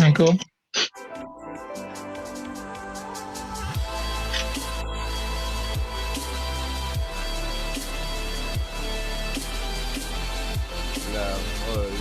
Assalamualaikum. Bilang, oi.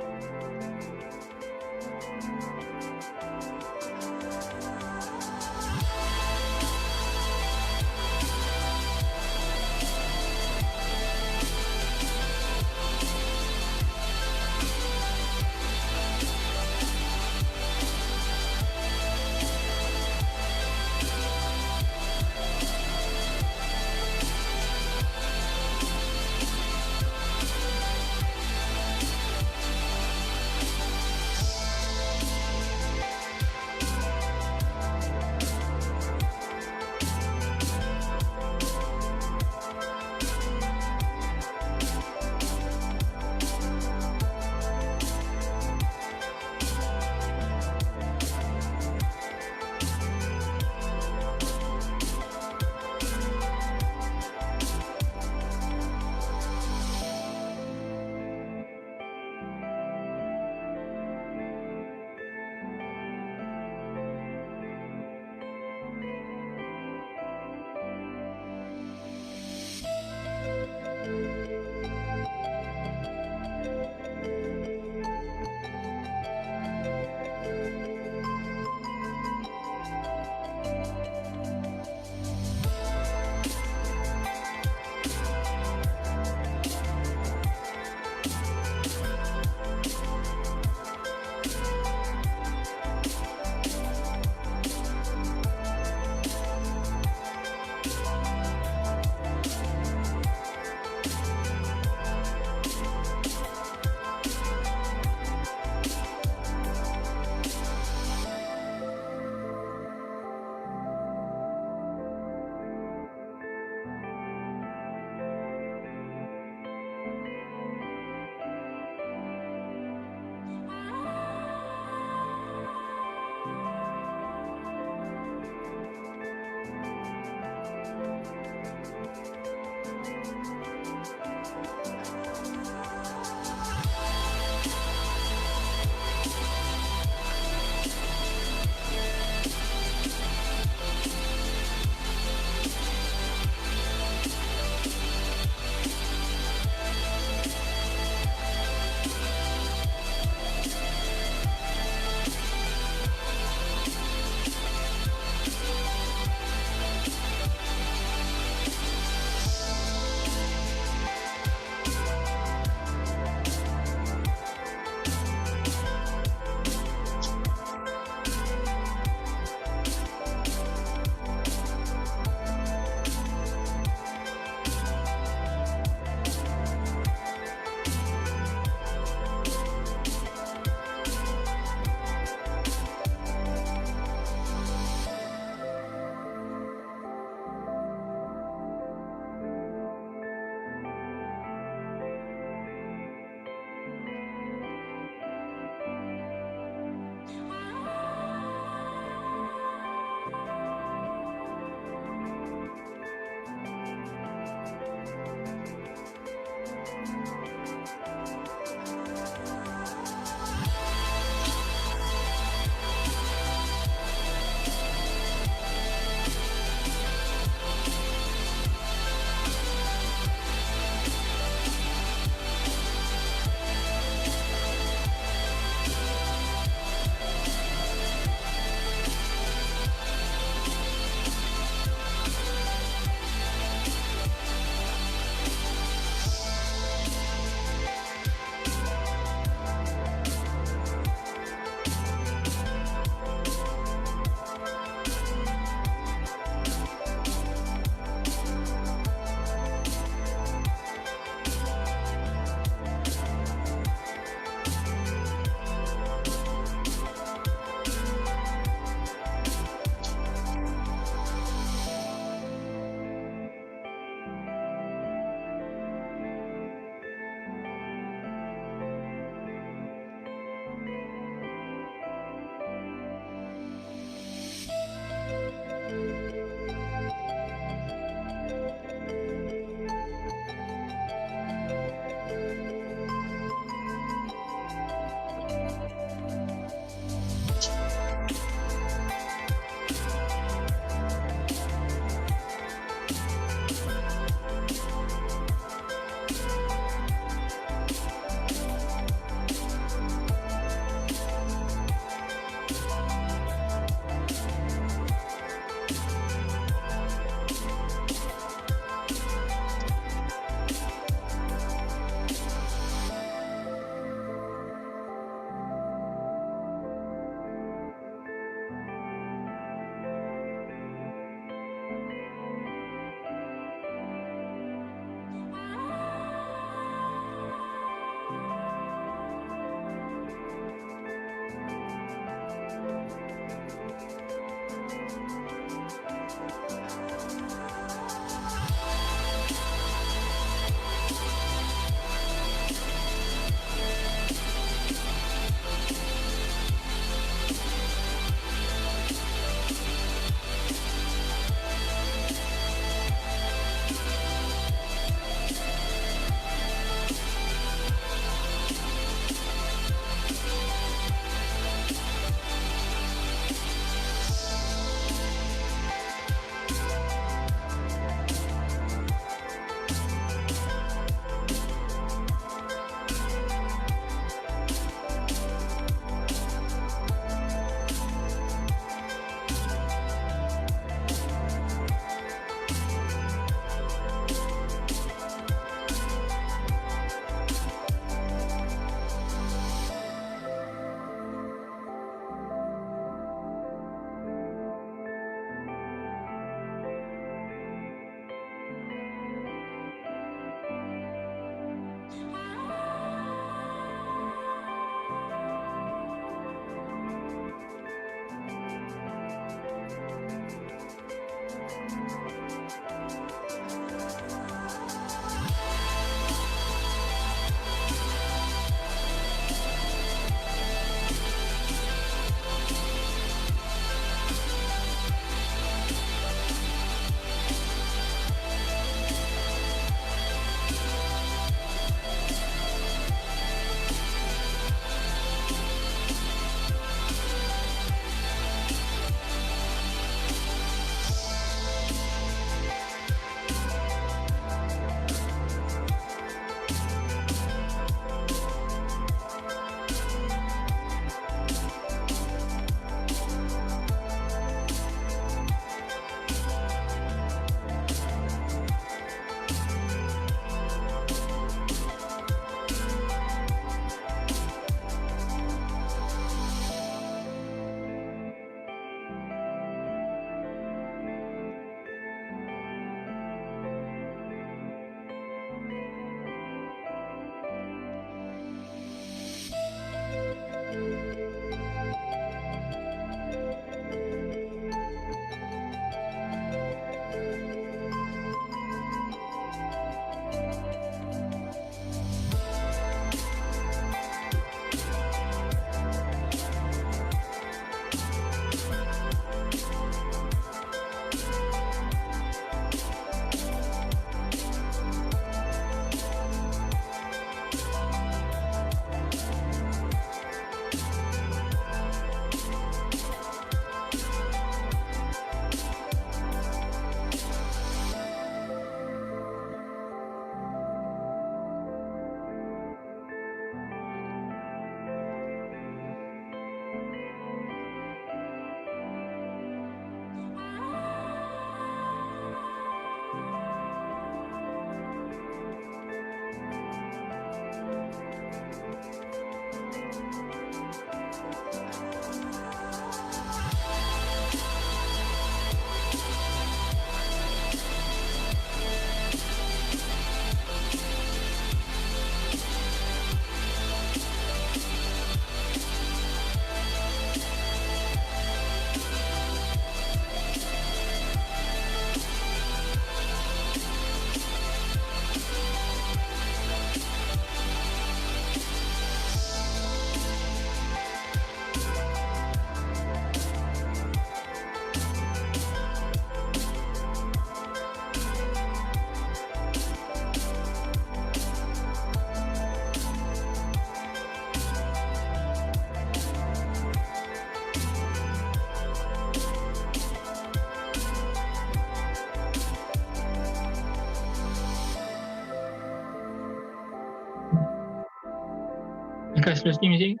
Because first music.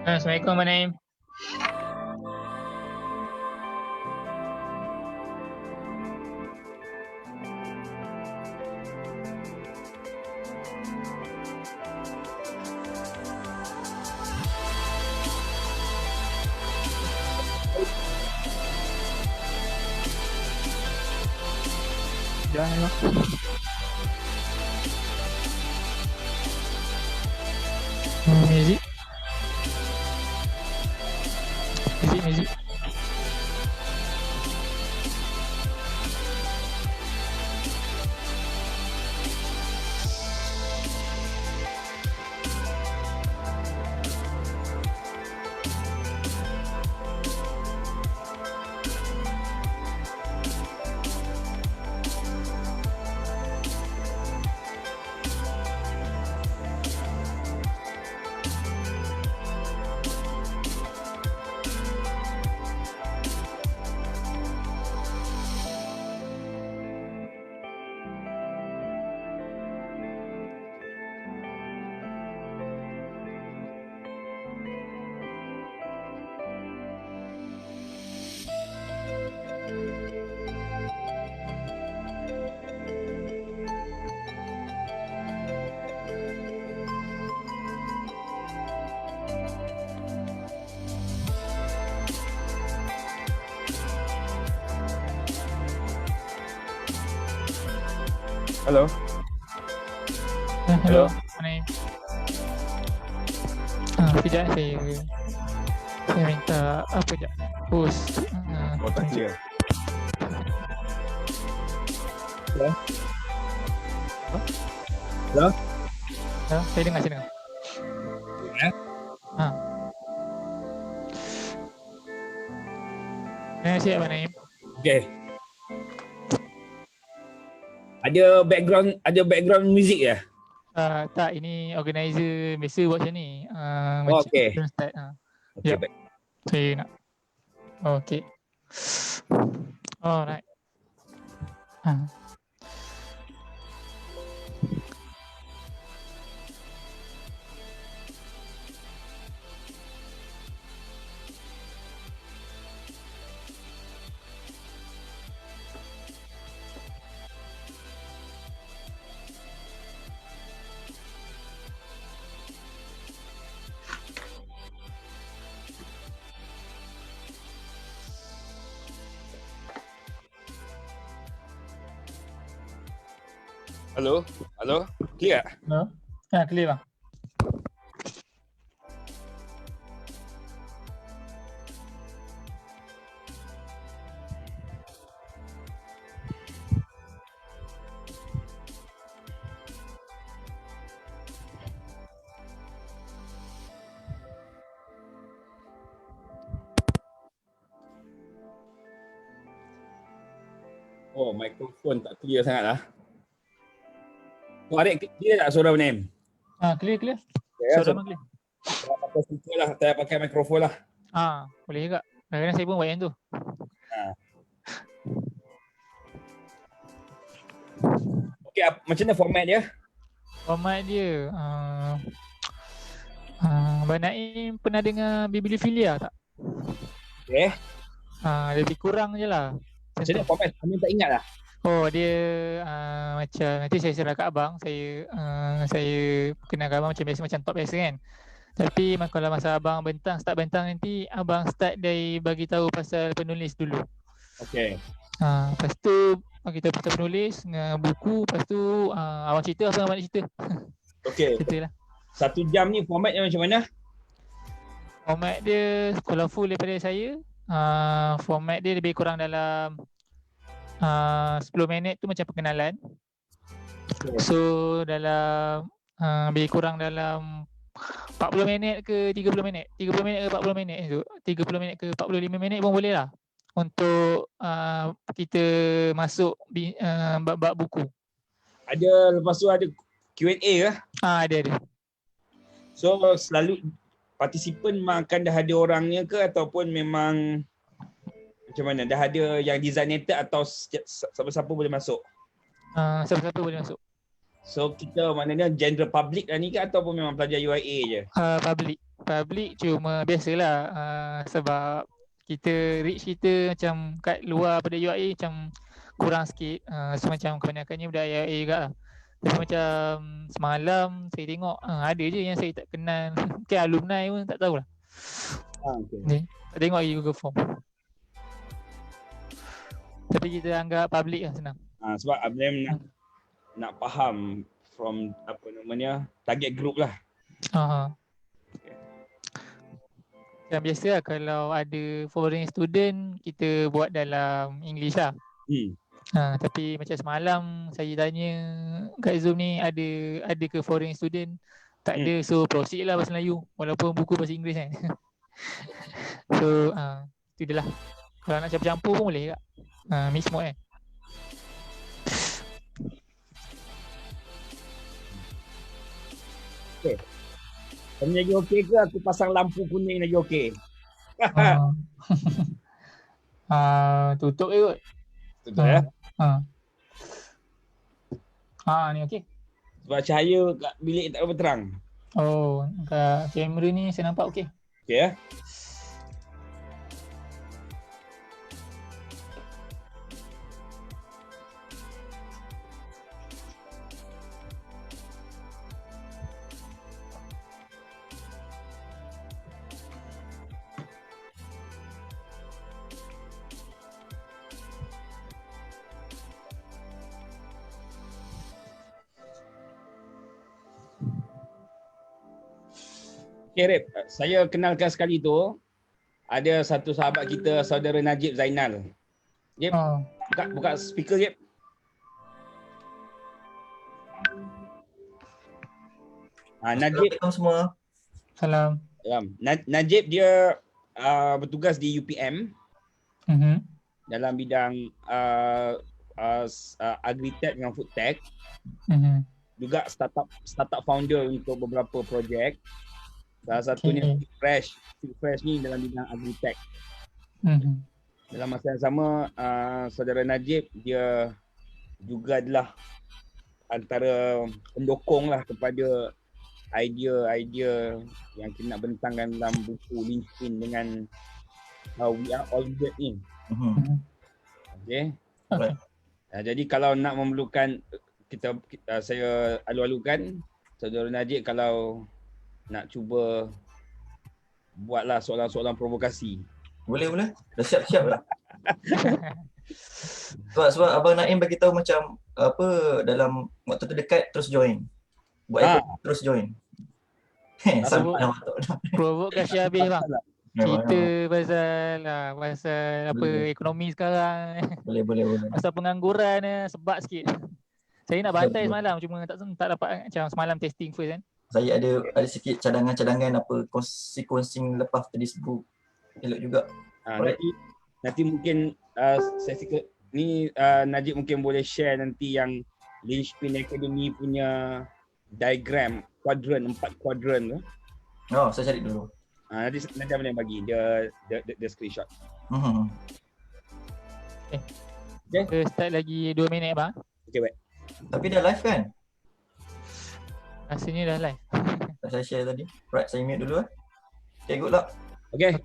Assalamualaikum, my name. Jangan. Music. Music. Hello. Hello, my name. Sekejap saya minta apa sekejap. Host. Oh, tak clear. Hello. Hello. Saya dengar. Siap, my name. Okay. Ada background music ya? Tak, ini organizer biasa buat macam ni. Okay. Start. Okay, Yep. Saya nak. Okay. Alright. Hello? Clear? No? Clear bang. Oh, mikrofon tak clear sangat lah. Oh, adik clear tak suara name? Clear. Ya, Suara memang clear. Tak pakai speaker lah, tak pakai mikrofon lah. Boleh juga. Kadang-kadang saya pun buat yang tu. Okay, macam mana format dia? Format dia Abang Naim pernah dengar bibliofilia tak? Okay. Lebih kurang je lah. Macam mana format? Kami tak ingat lah. Oh, dia macam nanti saya share kat abang. Saya kenal abang macam biasa, macam top biasa kan. Tapi kalau masa abang start bentang nanti, abang start dari bagi tahu pasal penulis dulu. Okay. Lepas tu bagi tahu pasal penulis dengan buku, lepas tu abang cerita apa abang nak cerita. Okay. Ceritalah. 1 jam ni formatnya macam mana? Format dia kalau full daripada saya, format dia lebih kurang dalam 10 minit tu macam perkenalan. So dalam lebih kurang dalam 40 minit ke 30 minit 30 minit ke 40 minit tu, 30 minit ke 45 minit pun boleh lah untuk kita masuk bab buku. Lepas tu ada Q&A ke? Ada. So selalu partisipan akan dah ada orangnya ke ataupun memang macam mana? Dah ada yang designated atau siapa-siapa boleh masuk? Siapa-siapa boleh masuk. So kita maknanya general public lah ni ke ataupun memang pelajar UIA je? Public cuma biasalah, sebab kita reach kita macam kat luar pada UIA macam kurang sikit. So macam kebanyakannya budak UIA juga lah. Tapi macam semalam saya tengok ada je yang saya tak kenal. Mungkin alumni pun tak tahulah. Okay. Tak tengok lagi Google Form. Tapi kita anggap public lah, senang. Sebab Abdul nak faham from apa namanya target group lah. Yang biasa lah kalau ada foreign student kita buat dalam English lah. Tapi macam semalam saya tanya kat Zoom ni ada ke foreign student? Tak ada, so proceed lah bahasa Melayu walaupun buku bahasa Inggeris kan. So itu dia lah. Kalau nak campur-campur pun boleh tak? Mix mode kan. Okay. Kamu lagi okey ke aku pasang lampu kuning lagi okey? Tutup je kot. Betul ya? Ni okey. Sebab cahaya kat bilik tak berapa terang. Kat kamera ni saya nampak okey. Okey ya? Okay, Rip. Saya kenalkan sekali tu, ada satu sahabat kita, saudara Najib Zainal. Jip, buka speaker, Jip. Najib. Assalamualaikum semua. Salam. Najib dia bertugas di UPM dalam bidang agritech dengan food tech. Juga startup founder untuk beberapa projek. Salah satunya Feed Fresh ni dalam bidang agritech. Dalam masa yang sama, saudara Najib dia juga adalah antara pendokong lah kepada idea-idea yang kita nak bentangkan dalam buku LinkedIn dengan We Are All Good ni. Okay. Jadi kalau nak memerlukan saya alu-alukan saudara Najib kalau nak cuba buatlah soalan-soalan provokasi. Boleh. Dah siap-siap lah. Sebab Abang Naim bagi tahu macam apa dalam waktu terdekat terus join. Buat terus join. Provoke kasih habis bang. Cerita pasal apa ekonomi sekarang. Boleh. Pasal pengangguran sebab sikit. Saya nak bantai semalam cuma tak dapat macam semalam testing first kan. Saya ada sikit cadangan apa sequencing lepas tadi sebut. Elok juga. Nanti mungkin sesi ni Najib mungkin boleh share nanti yang Linchpin Academy punya diagram kuadran, 4 kuadran tu. Saya cari dulu. Nanti boleh bagi dia screenshot. Okay. Start lagi 2 minit bang. Okay, baik. Tapi dah live kan? Rasanya dah live. Saya share tadi. Right, saya mute dulu Okay, good luck. Okay.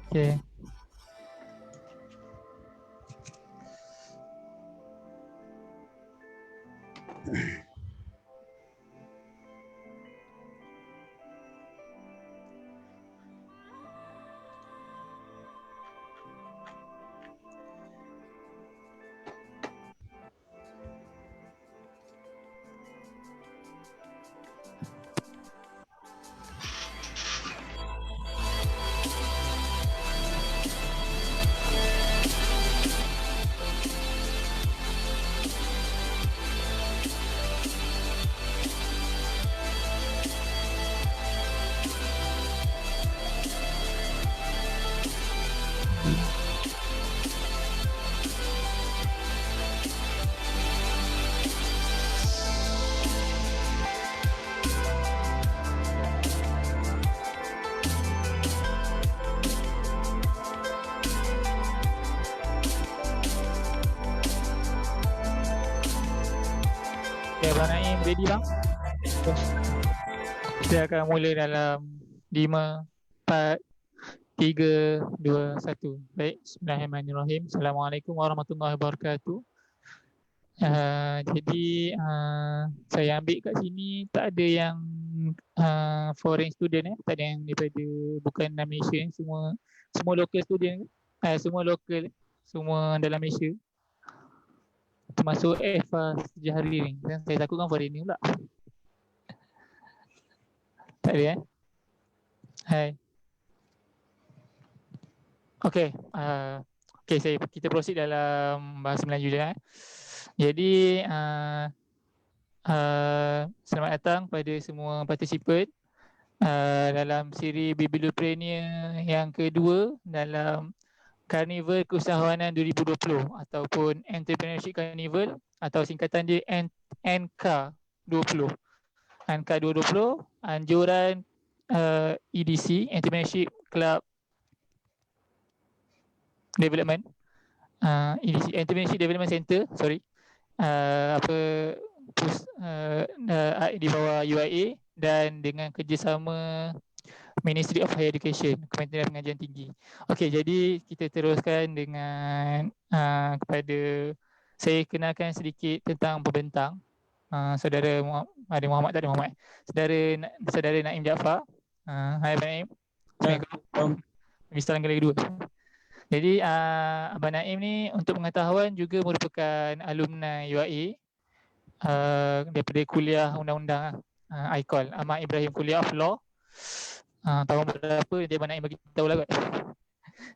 Okay, Abang Naim ready bang? Kita akan mula dalam 5, 4, 3, 2, 1. Baik, bismillahirrahmanirrahim. Assalamualaikum warahmatullahi wabarakatuh. Jadi saya ambil kat sini tak ada yang foreign student tak ada yang daripada bukan dalam Malaysia, semua local student, semua local, semua dalam Malaysia. Termasuk Eva Sejahari ni. Dan saya takutkan foreigner pula. Tak ada Hai. Okey, kita proceed dalam bahasa Melayu je. Jadi selamat datang pada semua participant dalam siri Bibliopreneur yang kedua dalam Carnival Keusahawanan 2020 ataupun Entrepreneurship Carnival atau singkatan dia NK 20. NK 20 anjuran EDC, Entrepreneurship Club Development, EDC, Entrepreneurship Development Center, di bawah UIA dan dengan kerjasama Ministry of Higher Education, Kementerian Pengajian Tinggi. Okey, jadi kita teruskan dengan kepada saya kenalkan sedikit tentang pembentang. Saudara Muhammad, tak ada Muhammad. Saudara Naim Jaafar. Hai Abang Naim. Assalamualaikum. Mister lagi dua. Jadi Abang Naim ni untuk pengetahuan juga merupakan alumni UIA daripada kuliah undang-undang ICOL, Ahmad Ibrahim Kuliah of Law. Tahun berapa nanti Abang Naim bagi tahu lah kot.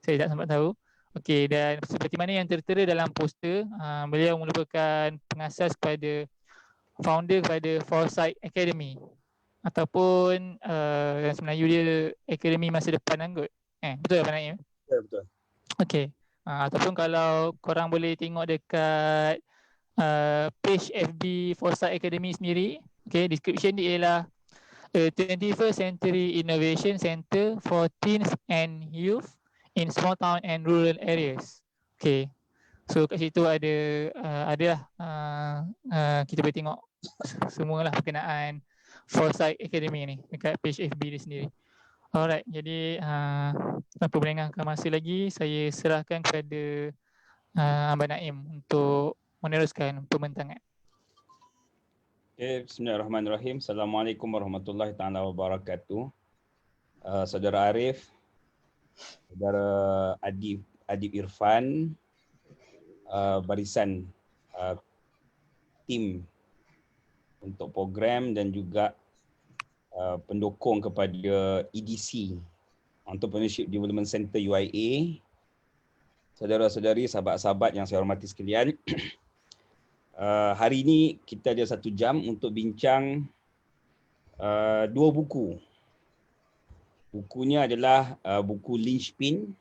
Saya tak sempat tahu. Okey, dan seperti mana yang tertera dalam poster, beliau merupakan pengasas kepada founder kepada Foresight Academy ataupun yang sebenarnya dia Akademi Masa Depan kan kot. Betul Abang Naim? Betul. Okey. Ataupun kalau korang boleh tengok dekat page FB Foresight Academy sendiri, okey, description dia ialah a 21st Century Innovation Center for Teens and Youth in Small Town and Rural Areas. Okay, so kat situ adalah kita boleh tengok semualah berkenaan Foresight Academy ni dekat page FB dia sendiri. Alright, jadi tanpa melengahkan masa lagi, saya serahkan kepada Abang Naim untuk meneruskan pembentangan. Okay, bismillahirrahmanirrahim. Assalamualaikum warahmatullahi taala wabarakatuh. Saudara Arif, saudara Adib Irfan, barisan tim untuk program dan juga pendukung kepada EDC, Entrepreneurship Development Center UIA, saudara-saudari, sahabat-sahabat yang saya hormati sekalian. Hari ini kita ada 1 jam untuk bincang 2 buku. Bukunya adalah buku Linchpin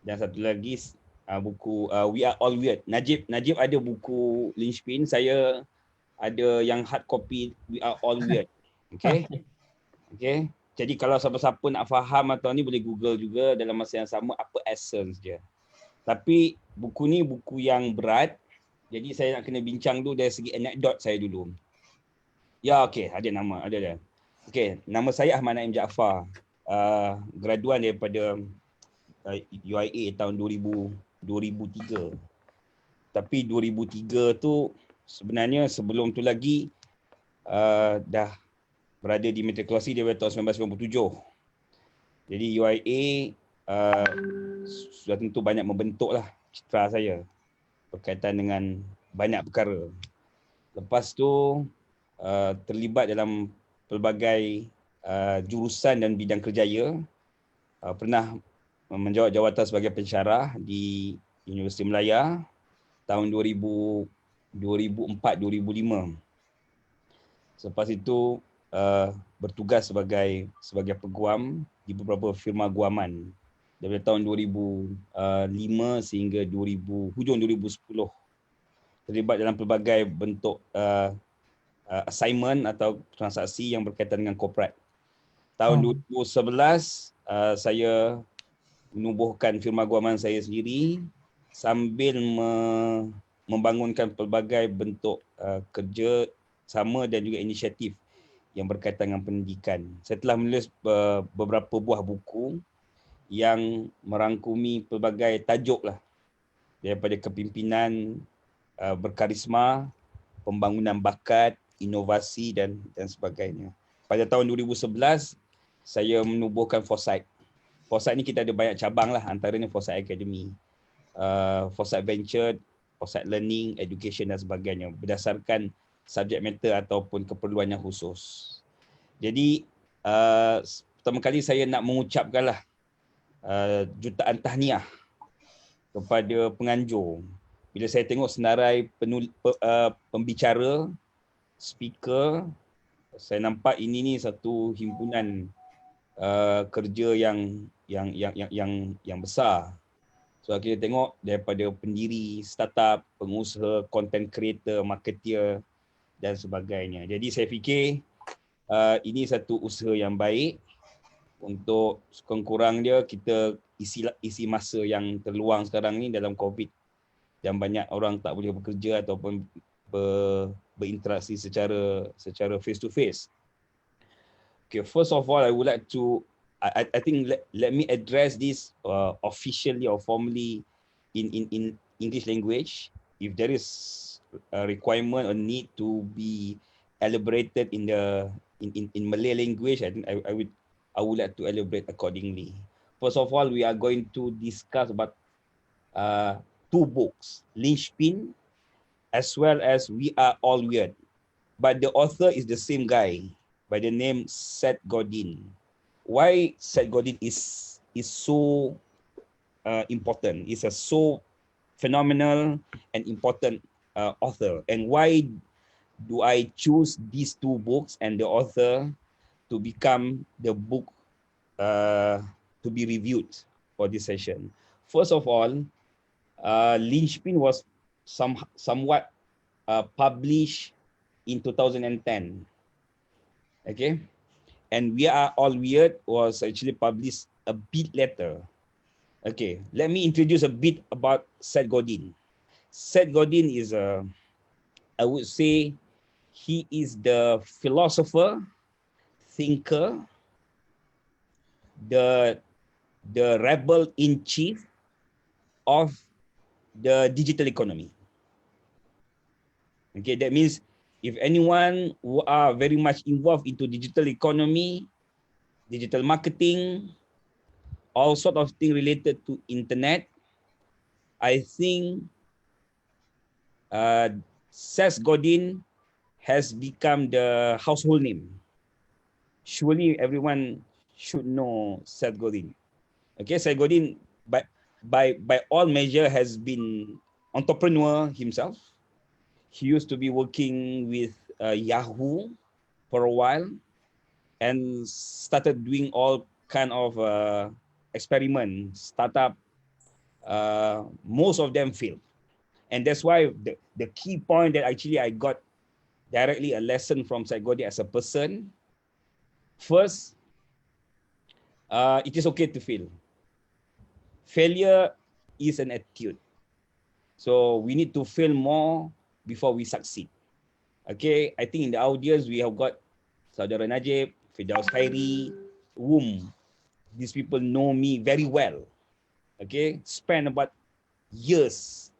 dan satu lagi buku We Are All Weird. Najib ada buku Linchpin, saya ada yang hard copy We Are All Weird. Okay. Jadi kalau siapa-siapa nak faham atau ni boleh Google juga dalam masa yang sama apa essence dia. Tapi buku ni buku yang berat. Jadi saya nak kena bincang dulu dari segi anekdot saya dulu. Ya, okey, ada nama, ada dah. Okey, nama saya Ahmad Naim Jaafar. Graduan daripada UIA tahun 2003. Tapi 2003 tu sebenarnya sebelum tu lagi dah berada di matrikulasi daripada tahun 1997. Jadi UIA sudah tentu banyak membentuklah citra saya berkaitan dengan banyak perkara. Lepas tu terlibat dalam pelbagai jurusan dan bidang kerjaya. Pernah menjawat jawatan sebagai pensyarah di Universiti Melaya tahun 2004-2005. Selepas itu bertugas sebagai peguam di beberapa firma guaman daripada tahun 2005 sehingga hujung 2010. Terlibat dalam pelbagai bentuk assignment atau transaksi yang berkaitan dengan corporate. Tahun 2011 saya menubuhkan firma guaman saya sendiri sambil membangunkan pelbagai bentuk kerja sama dan juga inisiatif yang berkaitan dengan pendidikan. Saya telah menulis beberapa buah buku yang merangkumi pelbagai tajuk lah, daripada kepimpinan berkarisma, pembangunan bakat, inovasi dan sebagainya. Pada tahun 2011, saya menubuhkan Foresight. Foresight ni kita ada banyak cabang lah, antaranya Foresight Academy, Foresight Venture, Foresight Learning, Education dan sebagainya, berdasarkan subjek matter ataupun keperluan yang khusus. Jadi pertama kali saya nak mengucapkanlah jutaan tahniah kepada penganjur. Bila saya tengok senarai pembicara, speaker, saya nampak ini ni satu himpunan kerja yang besar. So kita tengok daripada pendiri startup, pengusaha, content creator, marketer dan sebagainya. Jadi saya fikir ini satu usaha yang baik untuk sekurang-kurang dia kita isi masa yang terluang sekarang ni dalam COVID dan banyak orang tak boleh bekerja ataupun berinteraksi secara face to face. Okay, first of all, I would like to I think let me address this officially or formally in English language. If there is a requirement or need to be elaborated in Malay language, I think I would like to elaborate accordingly. First of all, we are going to discuss about two books, Linchpin, as well as We Are All Weird. But the author is the same guy by the name Seth Godin. Why Seth Godin is so important? Is a so phenomenal and important author, and why do I choose these two books and the author to become the book to be reviewed for this session? First of all, Linchpin was somewhat published in 2010. Okay, and We Are All Weird was actually published a bit later. Okay, let me introduce a bit about Seth Godin. Seth Godin is I would say, he is the philosopher, thinker, the rebel in chief of the digital economy. Okay, that means if anyone who are very much involved into digital economy, digital marketing, all sort of things related to internet, I think Seth Godin has become the household name. Surely everyone should know Seth Godin. Okay, Seth Godin by all measure has been entrepreneur himself. He used to be working with Yahoo for a while and started doing all kind of experiments, startup. Most of them failed. And that's why the key point that actually I got directly a lesson from Seth Godin as a person. First, it is okay to fail. Failure is an attitude. So we need to fail more before we succeed. Okay, I think in the audience we have got Saudara Najib, Firdaus Khairi, whom these people know me very well. Okay, spend about years,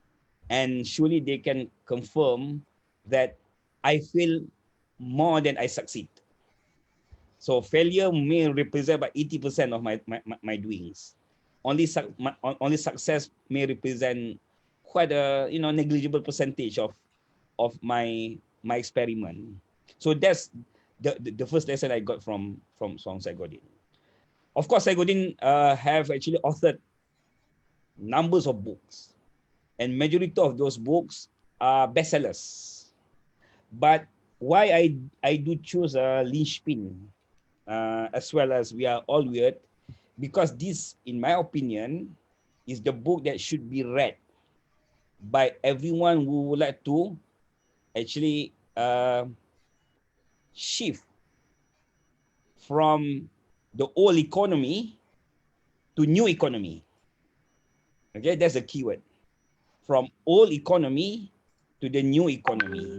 and surely they can confirm that I fail more than I succeed. So failure may represent about 80% of my doings. Only success may represent quite a negligible percentage of my experiment. So that's the first lesson I got from Seth Godin. Of course, Seth Godin have actually authored numbers of books, and majority of those books are bestsellers. But why I do choose Linchpin as well as We Are All Weird, because this, in my opinion, is the book that should be read by everyone who would like to actually shift from the old economy to new economy. Okay, that's the keyword. From old economy to the new economy.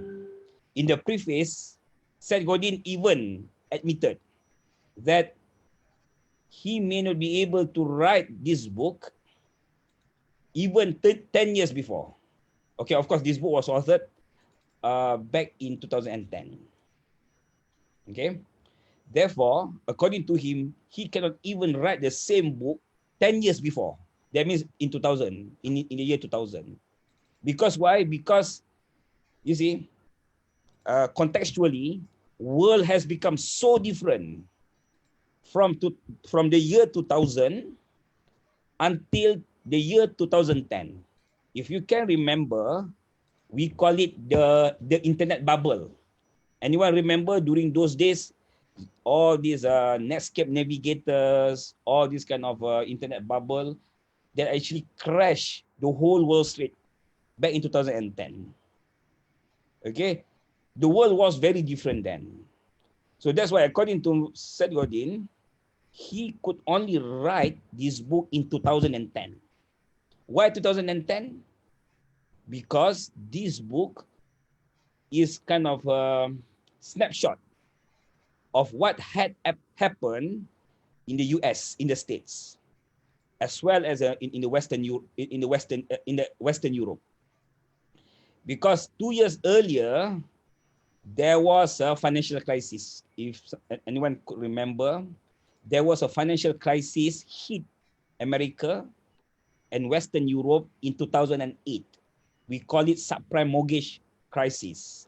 in the preface, Seth Godin even admitted that he may not be able to write this book even 10 years before. Okay, of course, this book was authored back in 2010. Okay, therefore, according to him, he cannot even write the same book 10 years before. That means in 2000, in the year 2000. Because why? Because, you see, contextually, world has become so different from the year 2000 until the year 2010. If you can remember, we call it the internet bubble. Anyone remember during those days, all these Netscape navigators, all this kind of internet bubble that actually crashed the whole world straight back in 2010. Okay, the world was very different then. So that's why, according to Seth Godin, he could only write this book in 2010. Why 2010? Because this book is kind of a snapshot of what had happened in the US, in the States, as well as in the Western Europe. Because 2 years earlier, there was a financial crisis. If anyone could remember, there was a financial crisis hit America and Western Europe in 2008. We call it subprime mortgage crisis.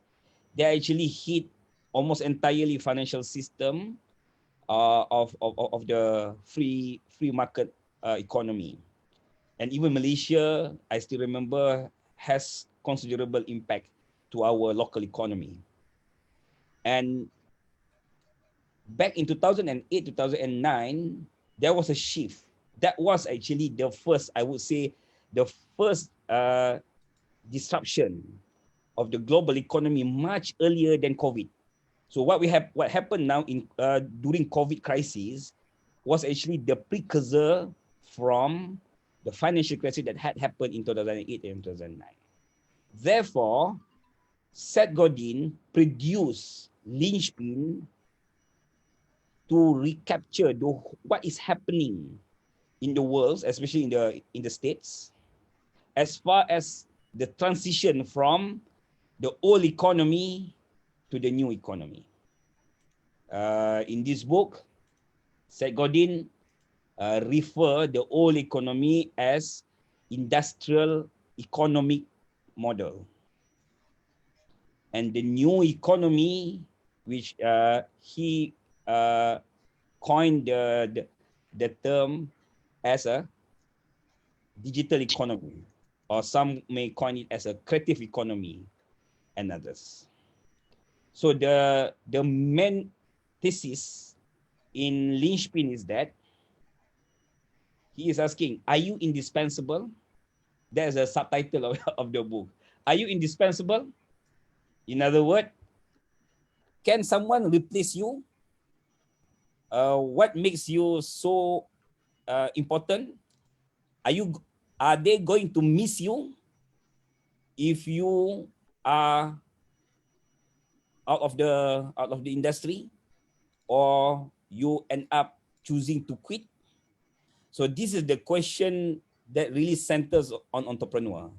They actually hit almost entirely financial system of the free market economy. And even Malaysia, I still remember, has considerable impact to our local economy. And back in 2008, 2009, there was a shift. That was actually the first, I would say, the first disruption of the global economy much earlier than COVID. So what happened now in during COVID crisis was actually the precursor from the financial crisis that had happened in 2008 and 2009. Therefore, Seth Godin produced Linchpin to recapture what is happening in the world, especially in the States, as far as the transition from the old economy to the new economy. In this book, Seth Godin refer the old economy as industrial economic model, and the new economy, which he coined the term as a digital economy, or some may coin it as a creative economy, and others. So the main thesis in Linchpin is that he is asking, are you indispensable? There's a subtitle of the book. Are you indispensable? In other words, can someone replace you? What makes you so important? Are they going to miss you if you are out of the industry, or you end up choosing to quit? So this is the question that really centers on entrepreneur.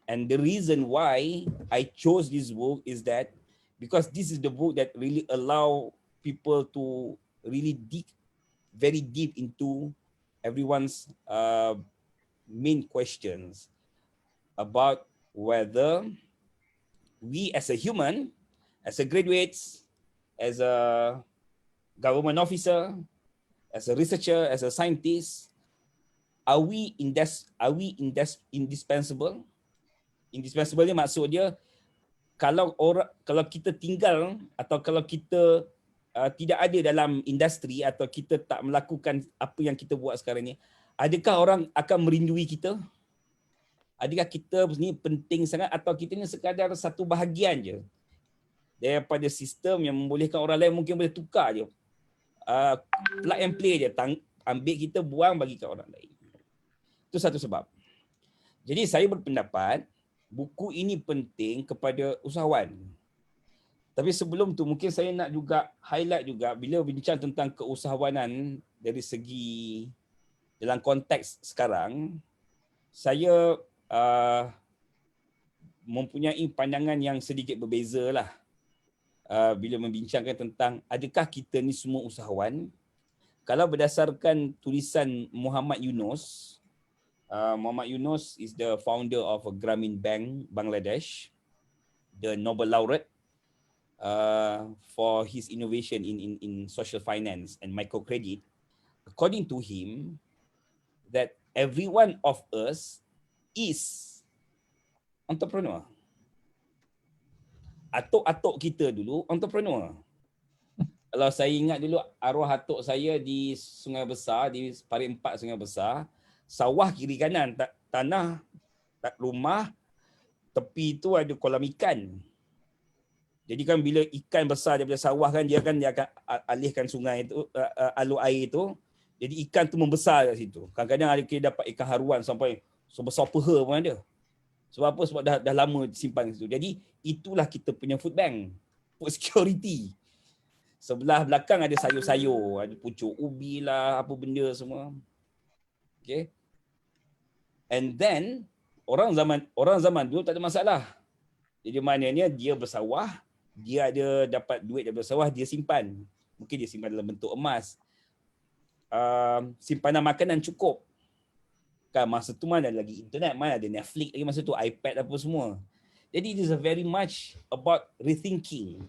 And the reason why I chose this book is that because this is the book that really allow people to really dig very deep into everyone's main questions about whether we as a human, as a graduates, as a government officer, as a researcher, as a scientist, are we indispensable? Indispensable ni maksud dia, kalau kita tinggal atau kalau kita tidak ada dalam industri atau kita tak melakukan apa yang kita buat sekarang ni, adakah orang akan merindui kita? Adakah kita ni penting sangat, atau kita ni sekadar satu bahagian je daripada sistem yang membolehkan orang lain mungkin boleh tukar je, plug and play je, ambil kita, buang, bagi ke orang lain. Itu satu sebab. Jadi saya berpendapat buku ini penting kepada usahawan. Tapi sebelum tu mungkin saya nak juga highlight juga bila bincang tentang keusahawanan dari segi dalam konteks sekarang, saya mempunyai pandangan yang sedikit berbeza lah bila membincangkan tentang adakah kita ni semua usahawan. Kalau berdasarkan tulisan Muhammad Yunus, Muhammad Yunus is the founder of Grameen Bank Bangladesh, the Nobel laureate for his innovation in social finance and microcredit. According to him, that every one of us is entrepreneur. Atuk-atuk kita dulu entrepreneur. Kalau saya ingat dulu arwah atuk saya di Sungai Besar, di Parit 4 Sungai Besar, sawah kiri kanan, tanah, rumah, tepi tu ada kolam ikan. Jadi kan bila ikan besar daripada sawah kan dia akan alihkan sungai itu, alur air itu. Jadi ikan tu membesar kat situ. Kadang-kadang kita dapat ikan haruan sampai sebesar peha pun ada. Sebab apa? Sebab dah lama simpan situ. Jadi itulah kita punya food bank, food security. Sebelah belakang ada sayur-sayur, ada pucuk ubi lah, apa benda semua. Okay. And then orang zaman dulu tak ada masalah. Jadi maknanya dia bersawah, dia ada dapat duit daripada sawah, dia simpan. Mungkin dia simpan dalam bentuk emas. Simpanan makanan cukup. Kan masa tu mana ada lagi internet, mana ada Netflix lagi masa tu, iPad apa semua. Jadi it is a very much about rethinking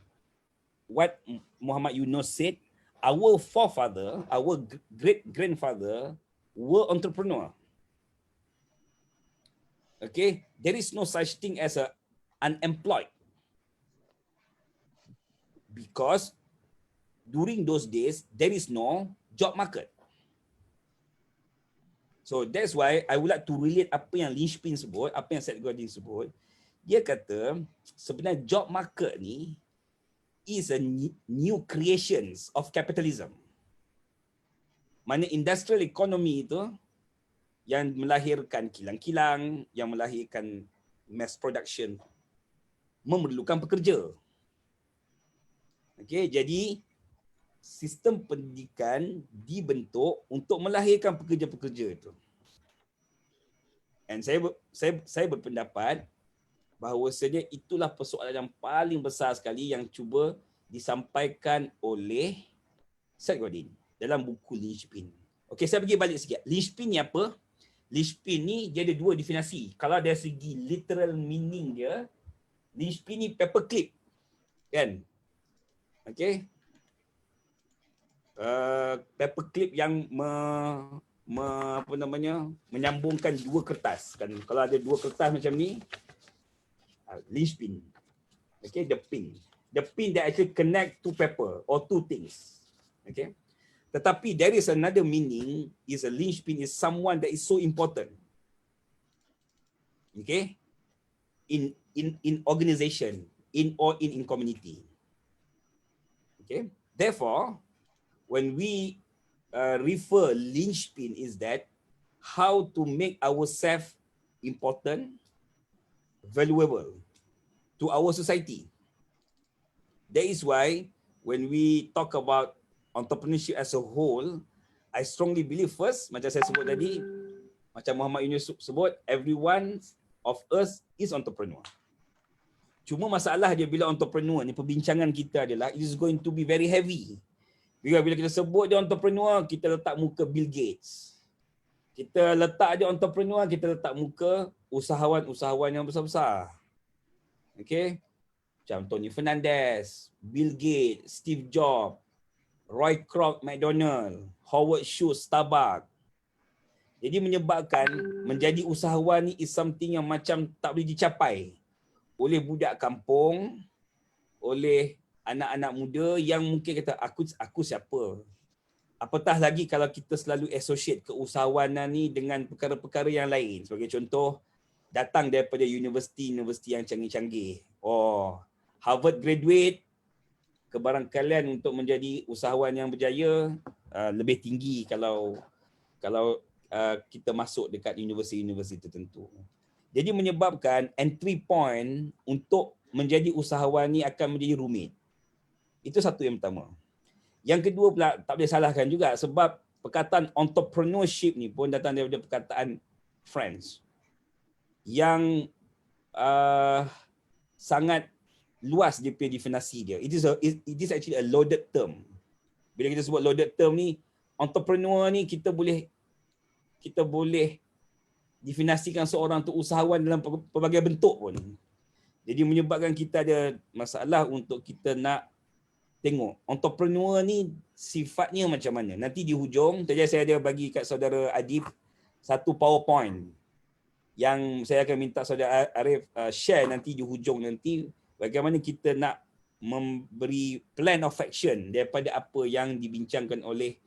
what Muhammad Yunus said. Our forefather, our great-grandfather were entrepreneur. Okay, there is no such thing as a unemployed. Because during those days, there is no job market. So that's why I would like to relate apa yang Linchpin sebut, apa yang Seth Godin sebut. Dia kata sebenarnya job market ni is a new creations of capitalism. Mana industrial economy itu yang melahirkan kilang-kilang, yang melahirkan mass production, memerlukan pekerja. Okay, jadi sistem pendidikan dibentuk untuk melahirkan pekerja-pekerja itu. Dan saya berpendapat bahawasanya itulah persoalan yang paling besar sekali yang cuba disampaikan oleh Seth Godin dalam buku Linchpin. Okey, saya pergi balik sikit. Linchpin ni apa? Linchpin ni dia ada dua definisi. Kalau dari segi literal meaning dia, Linchpin ni paperclip. Kan? Okey. Paperclip yang menyambungkan dua kertas. Kan? Kalau ada dua kertas macam ni, Linchpin. Okay, the pin. The pin that actually connect two paper or two things. Okay. Tetapi there is another meaning, is a linchpin is someone that is so important. Okay. In organization, in community. Okay. Therefore, when we refer linchpin is that how to make ourselves important, valuable to our society. That is why when we talk about entrepreneurship as a whole, I strongly believe first, macam saya sebut tadi, macam Muhammad Yunus sebut, everyone of us is entrepreneur. Cuma masalah dia bila entrepreneur ni, perbincangan kita adalah it is going to be very heavy. Bila kita sebut dia entrepreneur, kita letak muka Bill Gates. Kita letak dia entrepreneur, kita letak muka usahawan-usahawan yang besar-besar. Okay. Macam Tony Fernandez, Bill Gates, Steve Jobs, Roy Kroc, McDonald, Howard Schultz, Starbucks. Jadi menyebabkan menjadi usahawan ni is something yang macam tak boleh dicapai oleh budak kampung, oleh anak-anak muda yang mungkin kata aku siapa. Apatah lagi kalau kita selalu associate keusahawanan ni dengan perkara-perkara yang lain. Sebagai contoh, datang daripada universiti yang canggih-canggih. Oh, Harvard graduate, kebarangkalian untuk menjadi usahawan yang berjaya lebih tinggi kalau kita masuk dekat universiti-universiti tertentu. Jadi menyebabkan entry point untuk menjadi usahawan ni akan menjadi rumit. Itu satu yang pertama. Yang kedua pula tak boleh salahkan juga sebab perkataan entrepreneurship ni pun datang daripada perkataan French yang sangat luas dia punya definisi dia. It is actually a loaded term. Bila kita sebut loaded term ni, entrepreneur ni kita boleh definisikan seorang tu usahawan dalam pelbagai bentuk pun. Jadi menyebabkan kita ada masalah untuk kita nak tengok entrepreneur ni sifatnya macam mana. Nanti di hujung, tadi saya ada bagi kat saudara Adib satu PowerPoint yang saya akan minta saudara Arif share nanti di hujung nanti bagaimana kita nak memberi plan of action daripada apa yang dibincangkan oleh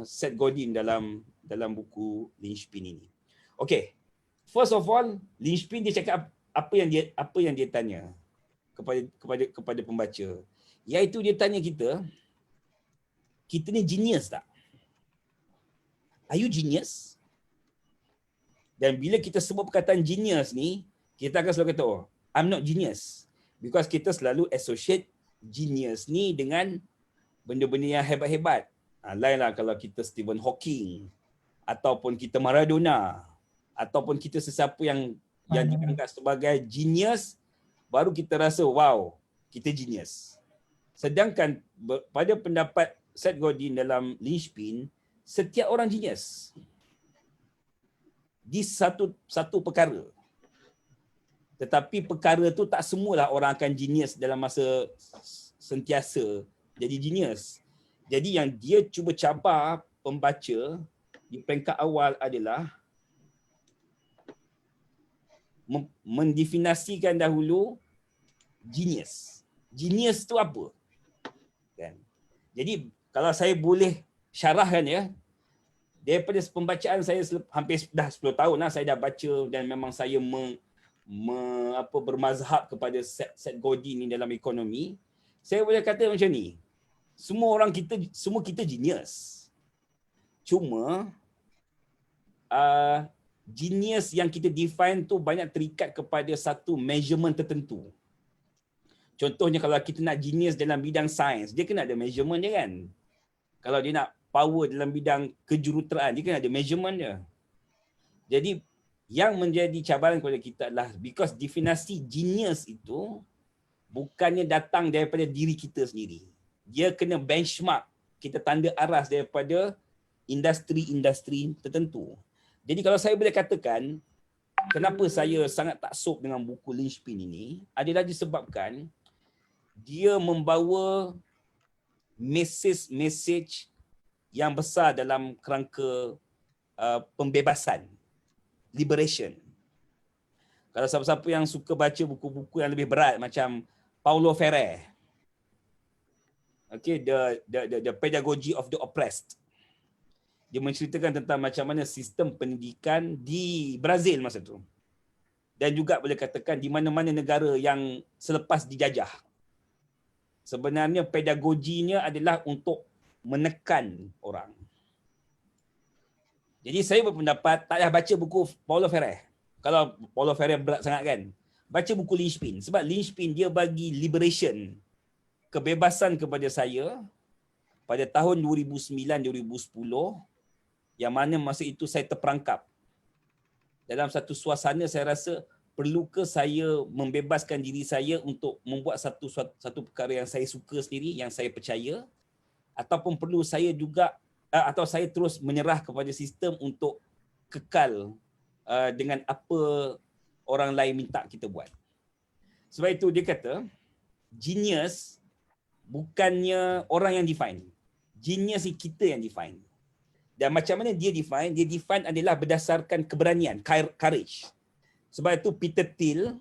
Seth Godin dalam buku Linchpin ini. Okay, first of all, Linchpin dia cakap apa yang dia tanya kepada pembaca. Iaitu dia tanya kita ni genius tak? Are you genius? Dan bila kita sebut perkataan genius ni, kita akan selalu kata, oh, I'm not genius. Because kita selalu associate genius ni dengan benda-benda yang hebat-hebat. Lainlah kalau kita Stephen Hawking, ataupun kita Maradona, ataupun kita sesiapa yang dianggap sebagai genius, baru kita rasa, wow, kita genius. Sedangkan pada pendapat Seth Godin dalam Linchpin, setiap orang genius di satu perkara. Tetapi perkara tu tak semualah orang akan genius dalam masa sentiasa jadi genius. Jadi yang dia cuba cabar pembaca di peringkat awal adalah mendefinisikan dahulu genius. Genius tu apa? Kan? Jadi kalau saya boleh syarahkan ya, daripada pembacaan saya hampir dah 10 tahun lah saya dah baca dan memang saya bermazhab kepada Seth Godin ni dalam ekonomi, saya boleh kata macam ni. Semua kita genius. Cuma genius yang kita define tu banyak terikat kepada satu measurement tertentu. Contohnya kalau kita nak genius dalam bidang sains, dia kena ada measurement dia kan. Kalau dia nak power dalam bidang kejuruteraan, dia kena ada measurement dia. Jadi yang menjadi cabaran kepada kita adalah because definisi genius itu bukannya datang daripada diri kita sendiri. Dia kena benchmark, kita tanda aras daripada industri-industri tertentu. Jadi kalau saya boleh katakan, kenapa saya sangat taksub dengan buku Linchpin ini adalah disebabkan dia membawa mesej yang besar dalam kerangka pembebasan, liberation. Kalau siapa-siapa yang suka baca buku-buku yang lebih berat macam Paulo Freire, okay, the Pedagogy of the Oppressed, dia menceritakan tentang macam mana sistem pendidikan di Brazil masa tu, dan juga boleh katakan di mana-mana negara yang selepas dijajah. Sebenarnya pedagoginya adalah untuk menekan orang. Jadi saya berpendapat tak payah baca buku Paulo Freire. Kalau Paulo Freire berat sangat kan, baca buku Linchpin. Sebab Linchpin dia bagi liberation, kebebasan kepada saya pada tahun 2009-2010, yang mana masa itu saya terperangkap. Dalam satu suasana saya rasa, perlukah saya membebaskan diri saya untuk membuat satu perkara yang saya suka sendiri, yang saya percaya, ataupun perlu saya juga atau saya terus menyerah kepada sistem untuk kekal dengan apa orang lain minta kita buat. Sebab itu dia kata genius bukannya orang yang define. Genius ni kita yang define. Dan macam mana dia define? Dia define adalah berdasarkan keberanian, courage. Sebab itu Peter Thiel,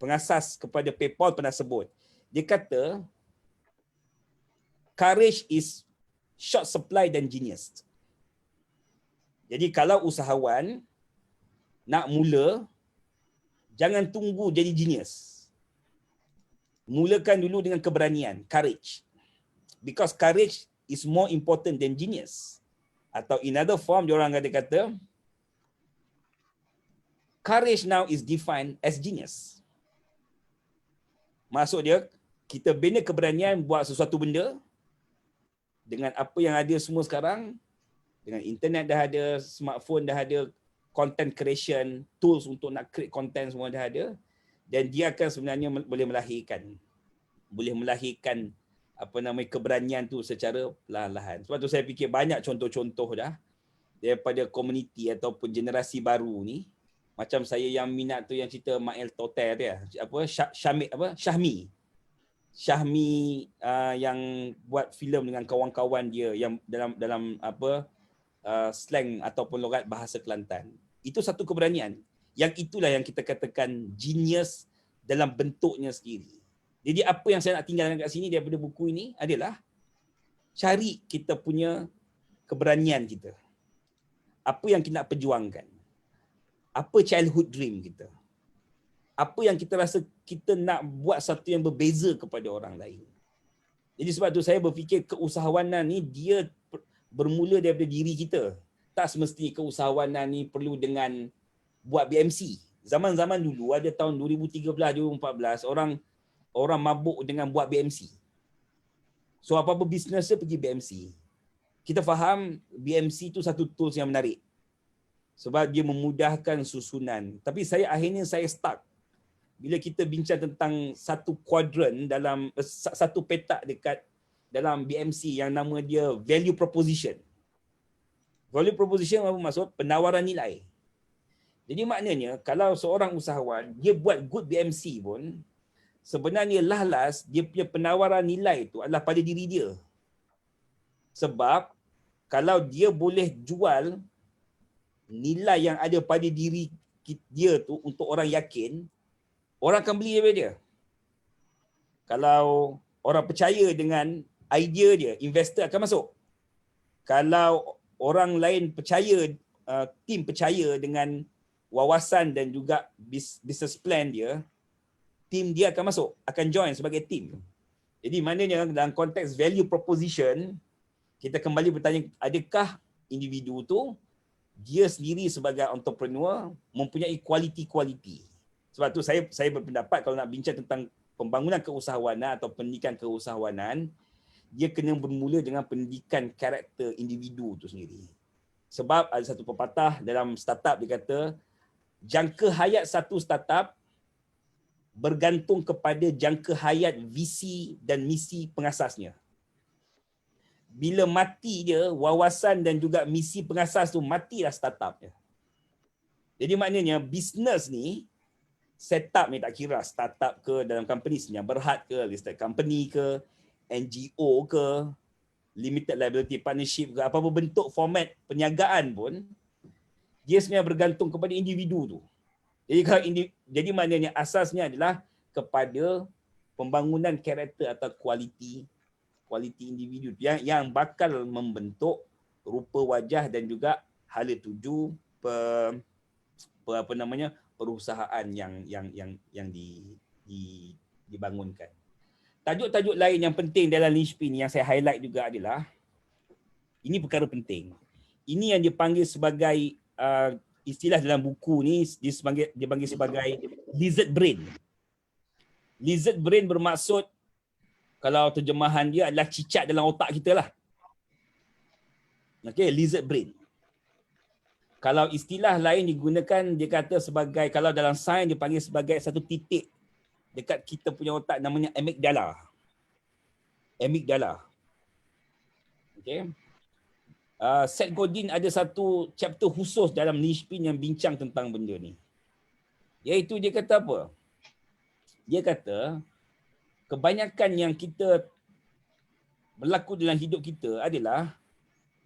pengasas kepada PayPal, pernah sebut. Dia kata, courage is short supply dan genius. Jadi kalau usahawan nak mula, jangan tunggu jadi genius. Mulakan dulu dengan keberanian, courage. Because courage is more important than genius. Atau in other form, diorang kata, courage now is defined as genius. Maksud dia, kita bina keberanian buat sesuatu benda dengan apa yang ada semua sekarang, dengan internet dah ada, smartphone dah ada, content creation, tools untuk nak create content semua dah ada, dan dia akan sebenarnya boleh melahirkan apa namanya keberanian tu secara perlahan-lahan. Sebab tu saya fikir banyak contoh-contoh dah daripada komuniti ataupun generasi baru ni. Macam saya yang minat tu yang cerita Mael Toter dia, Syahmi yang buat filem dengan kawan-kawan dia yang dalam slang ataupun logat bahasa Kelantan. Itu satu keberanian. Yang itulah yang kita katakan genius dalam bentuknya sendiri. Jadi apa yang saya nak tinggalkan kat sini daripada buku ini adalah cari kita punya keberanian kita. Apa yang kita nak perjuangkan. Apa childhood dream kita. Apa yang kita rasa kita nak buat satu yang berbeza kepada orang lain. Jadi sebab tu saya berfikir keusahawanan ni dia bermula daripada diri kita. Tak semestinya keusahawanan ni perlu dengan buat BMC. Zaman-zaman dulu ada tahun 2013, 2014 orang mabuk dengan buat BMC. So apa-apa bisnes dia pergi BMC. Kita faham BMC tu satu tools yang menarik. Sebab dia memudahkan susunan. Tapi akhirnya saya stuck. Bila kita bincang tentang satu kuadran dalam satu petak dekat dalam BMC yang nama dia value proposition. Value proposition apa maksud? Penawaran nilai. Jadi maknanya kalau seorang usahawan dia buat good BMC pun sebenarnya last dia punya penawaran nilai tu adalah pada diri dia. Sebab kalau dia boleh jual nilai yang ada pada diri dia tu untuk orang yakin, orang akan beli daripada dia. Kalau orang percaya dengan idea dia, investor akan masuk. Kalau orang lain percaya, tim percaya dengan wawasan dan juga business plan dia, tim dia akan masuk, akan join sebagai tim. Jadi maknanya dalam konteks value proposition, kita kembali bertanya, adakah individu tu dia sendiri sebagai entrepreneur mempunyai quality. Sebab tu saya berpendapat kalau nak bincang tentang pembangunan keusahawanan atau pendidikan keusahawanan, dia kena bermula dengan pendidikan karakter individu tu sendiri. Sebab ada satu pepatah dalam startup dia kata, jangka hayat satu startup bergantung kepada jangka hayat visi dan misi pengasasnya. Bila mati dia, wawasan dan juga misi pengasas tu, matilah startupnya. Jadi maknanya bisnes ni, setup ni tak kira startup ke dalam company Senyap Berhad ke, listed company ke, NGO ke, limited liability partnership ke, apa-apa bentuk format perniagaan pun, dia sebenarnya bergantung kepada individu tu. Jadi maknanya asasnya adalah kepada pembangunan karakter atau kualiti individu yang bakal membentuk rupa wajah dan juga hala tuju perusahaan yang dibangunkan. Tajuk-tajuk lain yang penting dalam linchpin yang saya highlight juga adalah, ini perkara penting. Ini yang dipanggil sebagai istilah dalam buku ni dia panggil sebagai lizard brain. Lizard brain bermaksud, kalau terjemahan dia adalah cicak dalam otak kita lah. Okay, lizard brain. Kalau istilah lain digunakan, dia kata sebagai, kalau dalam sains dia panggil sebagai satu titik dekat kita punya otak namanya amygdala. Amygdala. Okay. Seth Godin ada satu chapter khusus dalam linchpin yang bincang tentang benda ni. Iaitu dia kata apa? Dia kata, kebanyakan yang kita berlaku dalam hidup kita adalah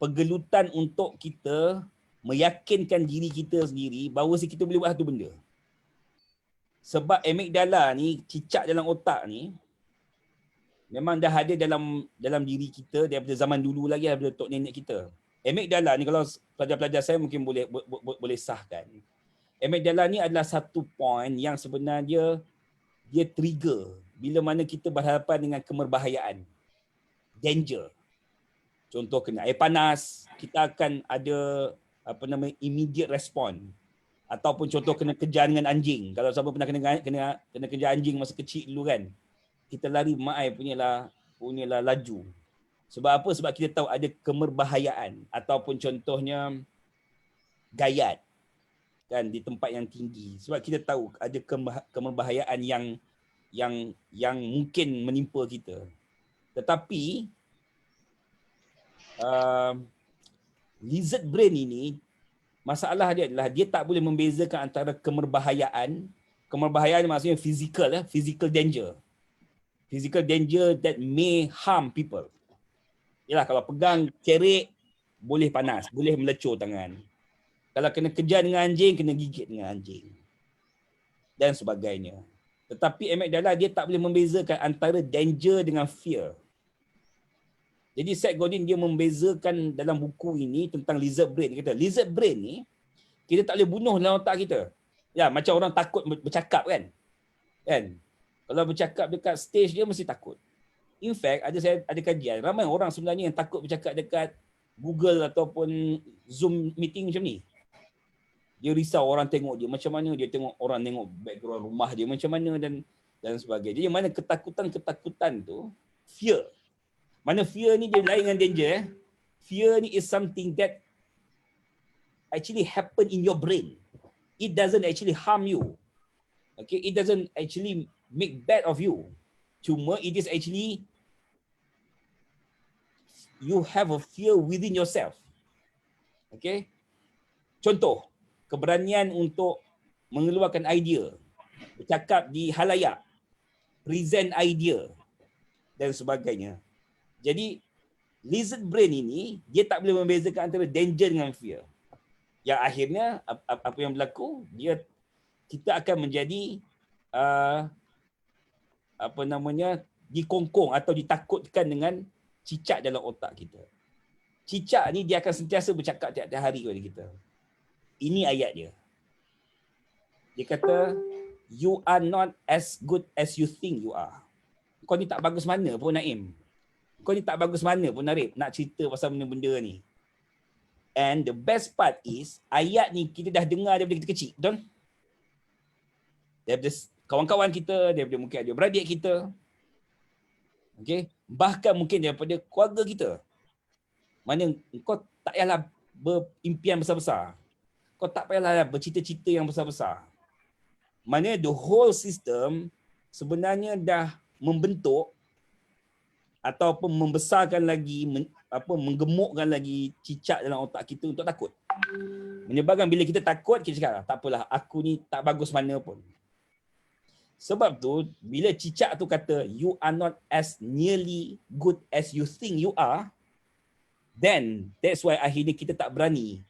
pergelutan untuk kita meyakinkan diri kita sendiri bahawa kita boleh buat satu benda. Sebab amygdala ni, cicak dalam otak ni, memang dah ada dalam diri kita daripada zaman dulu lagi, daripada tok nenek kita. Amygdala ni, kalau pelajar-pelajar saya mungkin boleh sahkan. Amygdala ni adalah satu point yang sebenarnya dia trigger bila mana kita berhadapan dengan kemerbahayaan, danger. Contoh kena air panas, kita akan ada immediate response. Ataupun contoh kena kejar dengan anjing. Kalau siapa pernah kena kejar anjing masa kecil dulu kan, kita lari mai punyalah laju. Sebab apa? Sebab kita tahu ada kemerbahayaan ataupun contohnya gayat kan di tempat yang tinggi. Sebab kita tahu ada kemerbahayaan yang mungkin menimpa kita. Tetapi lizard brain ini, masalah dia adalah dia tak boleh membezakan antara kemerbahayaan maksudnya physical danger. Physical danger that may harm people. Yalah, kalau pegang kerek boleh panas, boleh melecur tangan. Kalau kena kejar dengan anjing, kena gigit dengan anjing. Dan sebagainya. Tetapi amygdala dia tak boleh membezakan antara danger dengan fear. Jadi Seth Godin dia membezakan dalam buku ini tentang lizard brain. Dia kata lizard brain ni kita tak boleh bunuh dalam otak kita. Ya, macam orang takut bercakap kan? Kalau bercakap dekat stage dia mesti takut. In fact, saya ada kajian, ramai orang sebenarnya yang takut bercakap dekat Google ataupun Zoom meeting macam ni. Dia risau orang tengok dia macam mana, dia tengok orang tengok background rumah dia macam mana dan sebagainya. Jadi mana ketakutan tu, fear. Mana fear ni dia lain dengan danger. Fear ni is something that actually happen in your brain. It doesn't actually harm you. Okay, it doesn't actually make bad of you. Cuma it is actually you have a fear within yourself. Okay. Contoh, keberanian untuk mengeluarkan idea, bercakap di halayak, present idea dan sebagainya. Jadi lizard brain ini dia tak boleh membezakan antara danger dengan fear. Yang akhirnya apa yang berlaku, kita akan menjadi dikongkong atau ditakutkan dengan cicak dalam otak kita. Cicak ni dia akan sentiasa bercakap tiap-tiap hari kepada kita. Ini ayat dia. Dia kata, you are not as good as you think you are. Kau ni tak bagus mana pun Naim. Kau ni tak bagus mana pun Narib nak cerita pasal benda-benda ni. And the best part is, ayat ni kita dah dengar daripada kita kecil. Betul? Daripada kawan-kawan kita, daripada mungkin adik-beradik kita. Okay? Bahkan mungkin daripada keluarga kita. Mana kau tak payahlah berimpian besar-besar. Kau tak payahlah bercita-cita yang besar-besar. Mana the whole system sebenarnya dah membentuk ataupun membesarkan lagi, menggemukkan lagi cicak dalam otak kita untuk takut. Menyebabkan bila kita takut, kita cakap, tak apalah, aku ni tak bagus mana pun. Sebab tu, bila cicak tu kata, you are not as nearly good as you think you are, then that's why akhirnya kita tak berani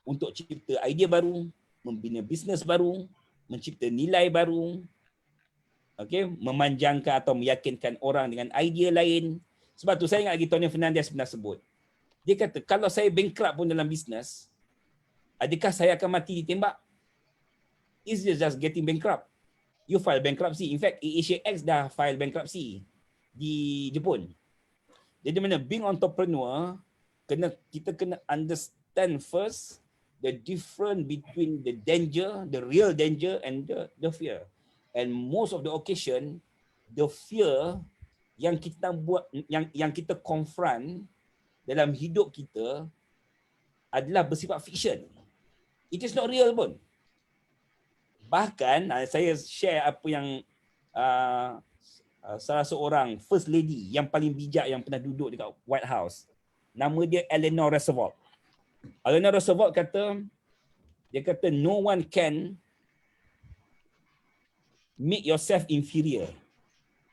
untuk cipta idea baru, membina bisnes baru, mencipta nilai baru, okay, memanjangkan atau meyakinkan orang dengan idea lain. Sebab tu saya ingat lagi Tony Fernandez pernah sebut. Dia kata, kalau saya bankrupt pun dalam bisnes, adakah saya akan mati ditembak? It's just getting bankrupt. You file bankruptcy. In fact, AsiaX dah file bankruptcy di Jepun. Jadi mana being entrepreneur, kita kena understand first the difference between the danger, the real danger and the fear. And most of the occasion, the fear yang kita buat, yang kita confront dalam hidup kita adalah bersifat fiction. It is not real pun. Bahkan saya share apa yang salah seorang first lady yang paling bijak yang pernah duduk dekat White House. Nama dia Eleanor Roosevelt. Eleanor Roosevelt kata, no one can make yourself inferior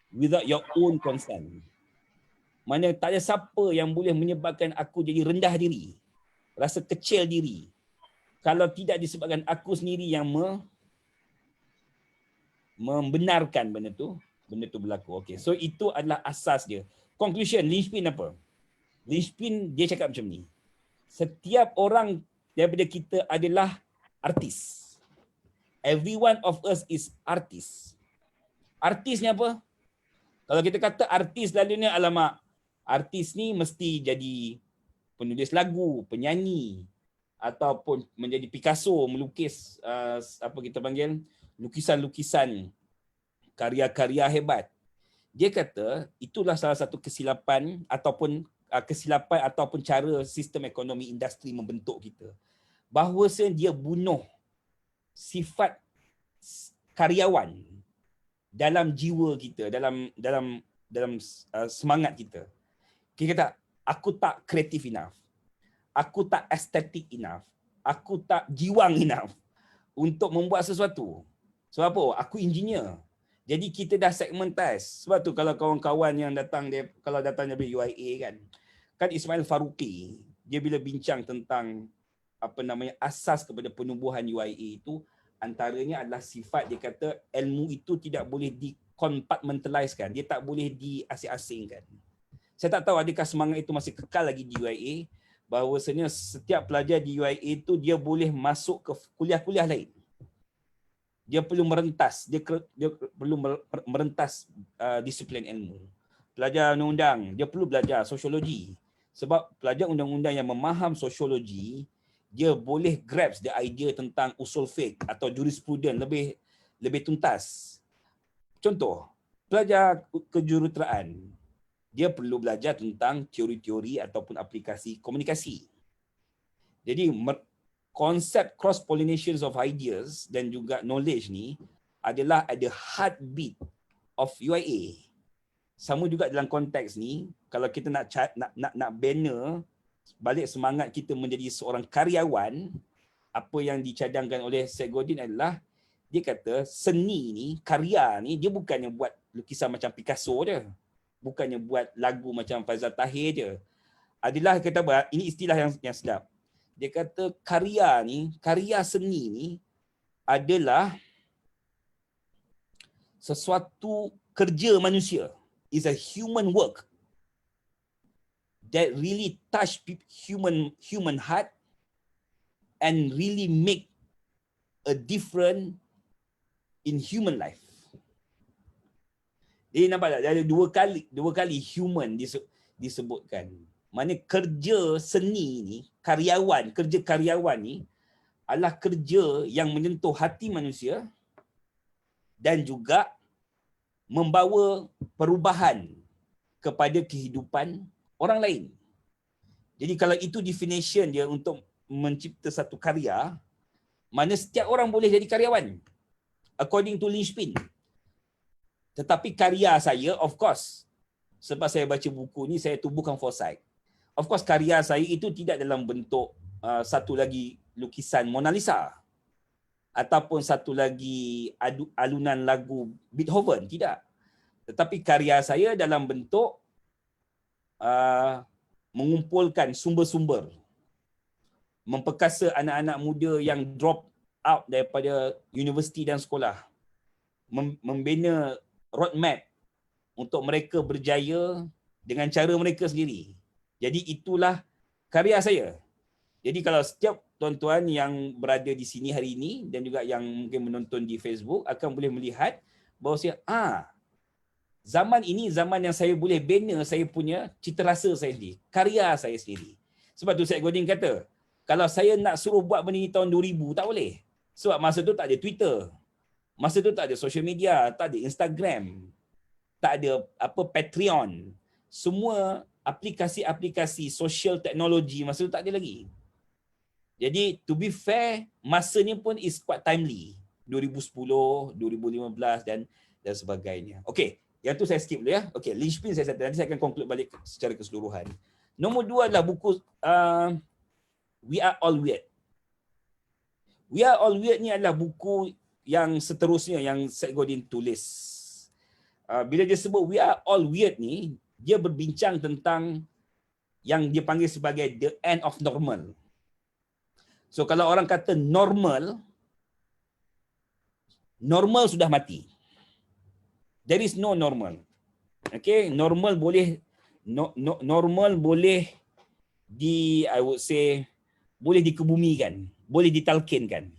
without your own consent. Mana tak ada siapa yang boleh menyebabkan aku jadi rendah diri, rasa kecil diri, kalau tidak disebabkan aku sendiri yang membenarkan benda tu berlaku. Okay, so itu adalah asas dia. Conclusion, linchpin apa? Linchpin dia cakap macam ni. Setiap orang daripada kita adalah artis. Every one of us is artist. Artis ni apa? Kalau kita kata artis selalunya, alamak, artis ni mesti jadi penulis lagu, penyanyi, ataupun menjadi Picasso, melukis apa kita panggil, lukisan-lukisan, karya-karya hebat. Dia kata itulah salah satu kesilapan ataupun cara sistem ekonomi industri membentuk kita. Bahawasanya dia bunuh sifat karyawan dalam jiwa kita, dalam semangat kita. Kita kata aku tak kreatif enough. Aku tak estetik enough. Aku tak jiwang enough untuk membuat sesuatu. Sebab apa? Aku engineer. Jadi kita dah segmentise. Sebab tu kalau kawan-kawan yang datang dari UIA kan Ismail Faruqi, dia bila bincang tentang asas kepada penubuhan UIA itu, antaranya adalah sifat, dia kata ilmu itu tidak boleh dikompartmentalizekan, dia tak boleh diasing-asingkan. Saya tak tahu adakah semangat itu masih kekal lagi di UIA, bahawasanya setiap pelajar di UIA itu dia boleh masuk ke kuliah-kuliah lain. Dia perlu merentas, dia perlu merentas disiplin ilmu. Pelajar undang-undang, dia perlu belajar sosiologi. Sebab pelajar undang-undang yang memaham sosiologi, dia boleh grasp the idea tentang usul fiqh atau jurisprudence lebih tuntas. Contoh, pelajar kejuruteraan, dia perlu belajar tentang teori-teori ataupun aplikasi komunikasi. Jadi konsep cross pollinations of ideas dan juga knowledge ni adalah at the heartbeat of UIA. Sama juga dalam konteks ni, kalau kita nak banner balik semangat kita menjadi seorang karyawan, apa yang dicadangkan oleh Syed Godin adalah, dia kata seni ni, karya ni, dia bukannya buat lukisan macam Picasso je, bukannya buat lagu macam Faizal Tahir je. Adalah kata ini istilah yang sedap. Dia kata karya seni ni adalah sesuatu kerja manusia. Is a human work that really touch human heart and really make a difference in human life. Jadi nampak tak? Ada dua kali human disebutkan. Mana kerja seni ni, kerja karyawan ni adalah kerja yang menyentuh hati manusia dan juga membawa perubahan kepada kehidupan orang lain. Jadi kalau itu definition dia untuk mencipta satu karya, mana setiap orang boleh jadi karyawan according to linchpin. Tetapi karya saya, of course, sebab saya baca buku ni, saya tubuhkan foresight. Of course, karya saya itu tidak dalam bentuk satu lagi lukisan Mona Lisa ataupun satu lagi alunan lagu Beethoven, tidak. Tetapi karya saya dalam bentuk mengumpulkan sumber-sumber, memperkasa anak-anak muda yang drop out daripada universiti dan sekolah, membina roadmap untuk mereka berjaya dengan cara mereka sendiri. Jadi itulah karya saya. Jadi kalau setiap tuan-tuan yang berada di sini hari ini dan juga yang mungkin menonton di Facebook akan boleh melihat bahawa zaman ini zaman yang saya boleh bina saya punya cita rasa saya sendiri, karya saya sendiri. Sebab tu Syed Godin kata, kalau saya nak suruh buat benda ni tahun 2000 tak boleh. Sebab masa tu tak ada Twitter. Masa tu tak ada social media, tak ada Instagram, tak ada Patreon. Semua aplikasi-aplikasi social teknologi masa tu tak ada lagi. Jadi to be fair, masanya pun is quite timely. 2010, 2015 dan sebagainya. Okey, yang tu saya skip dulu ya. Okey, linchpin saya nanti saya akan conclude balik secara keseluruhan. Nombor 2 adalah buku We Are All Weird. We Are All Weird ni adalah buku yang seterusnya yang Syed Godin tulis. Bila dia sebut We Are All Weird ni, dia berbincang tentang yang dia panggil sebagai the end of normal. So kalau orang kata normal sudah mati. There is no normal. Okay, normal boleh I would say boleh dikebumikan, boleh ditalkinkan.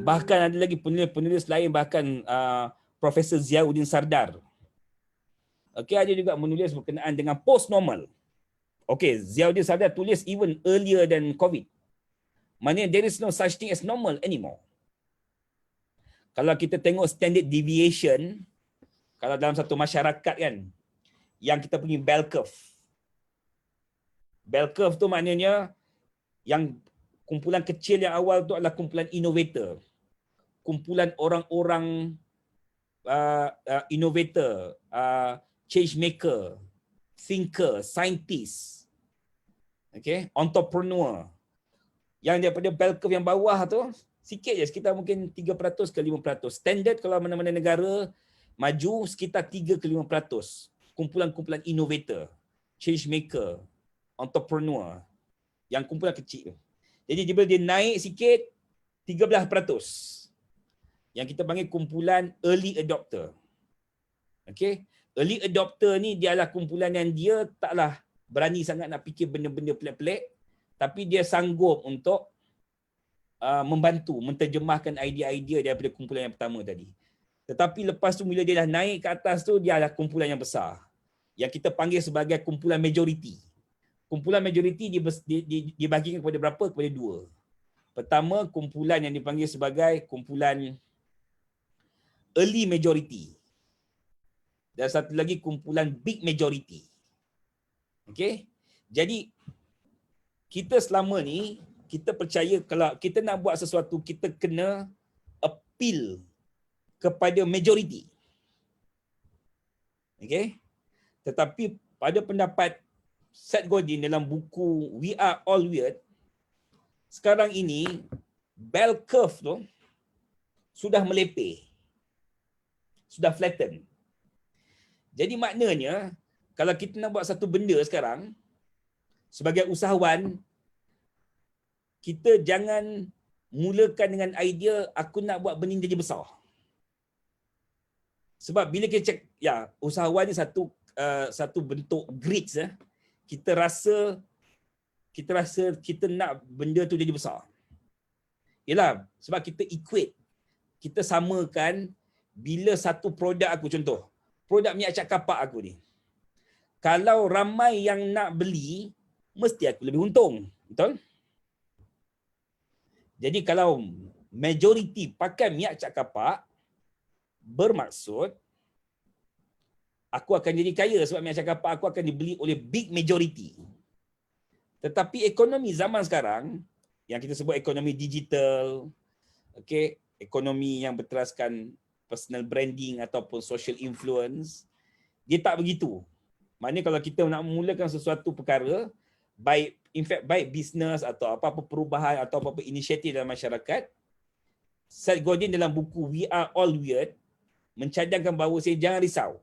Bahkan ada lagi penulis lain, bahkan Profesor Ziauddin Sardar. Okay, ada juga menulis berkenaan dengan post normal. Okay, Ziauddin Sardar tulis even earlier than COVID. Maknanya there is no such thing as normal anymore. Kalau kita tengok standard deviation, kalau dalam satu masyarakat kan, yang kita punya bell curve. Bell curve tu maknanya yang kumpulan kecil yang awal tu adalah kumpulan innovator. Kumpulan orang-orang innovator, change maker, thinker, scientist, entrepreneur. Yang daripada bell curve yang bawah tu, sikit je, sekitar mungkin 3% ke 5%. Standard kalau mana-mana negara maju sekitar 3 ke 5%. Kumpulan-kumpulan innovator, change maker, entrepreneur. Yang kumpulan kecil. Jadi bila dia naik sikit, 13%. Yang kita panggil kumpulan early adopter. Early adopter ni dia adalah kumpulan yang dia taklah berani sangat nak fikir benda-benda pelik-pelik, tapi dia sanggup untuk membantu, menterjemahkan idea-idea daripada kumpulan yang pertama tadi. Tetapi lepas tu bila dia dah naik ke atas tu, dia adalah kumpulan yang besar. Yang kita panggil sebagai kumpulan majority. Kumpulan majority dibahagikan kepada berapa? Kepada dua. Pertama, kumpulan yang dipanggil sebagai kumpulan early majority. Dan satu lagi kumpulan big majority. Jadi, kita selama ni, kita percaya kalau kita nak buat sesuatu, kita kena appeal kepada majority. Tetapi pada pendapat Seth Godin dalam buku We Are All Weird, sekarang ini bell curve tu sudah melepeh. Sudah flatten. Jadi maknanya kalau kita nak buat satu benda sekarang sebagai usahawan, kita jangan mulakan dengan idea aku nak buat benda jadi besar. Sebab bila kita cek usahawan ni satu bentuk greed, kita rasa kita nak benda tu jadi besar. Yalah, sebab kita equate, kita samakan bila satu produk aku, contoh produk minyak cat kapak aku ni, kalau ramai yang nak beli, mesti aku lebih untung, betul? Jadi kalau majority pakai minyak cat kapak, bermaksud aku akan jadi kaya sebab minyak cat kapak aku akan dibeli oleh big majority. Tetapi ekonomi zaman sekarang, yang kita sebut ekonomi digital, ekonomi yang berteraskan personal branding ataupun social influence, dia tak begitu. Maknanya kalau kita nak memulakan sesuatu perkara, baik bisnes atau apa-apa perubahan atau apa-apa inisiatif dalam masyarakat, Seth Godin dalam buku We Are All Weird mencadangkan bahawa jangan risau.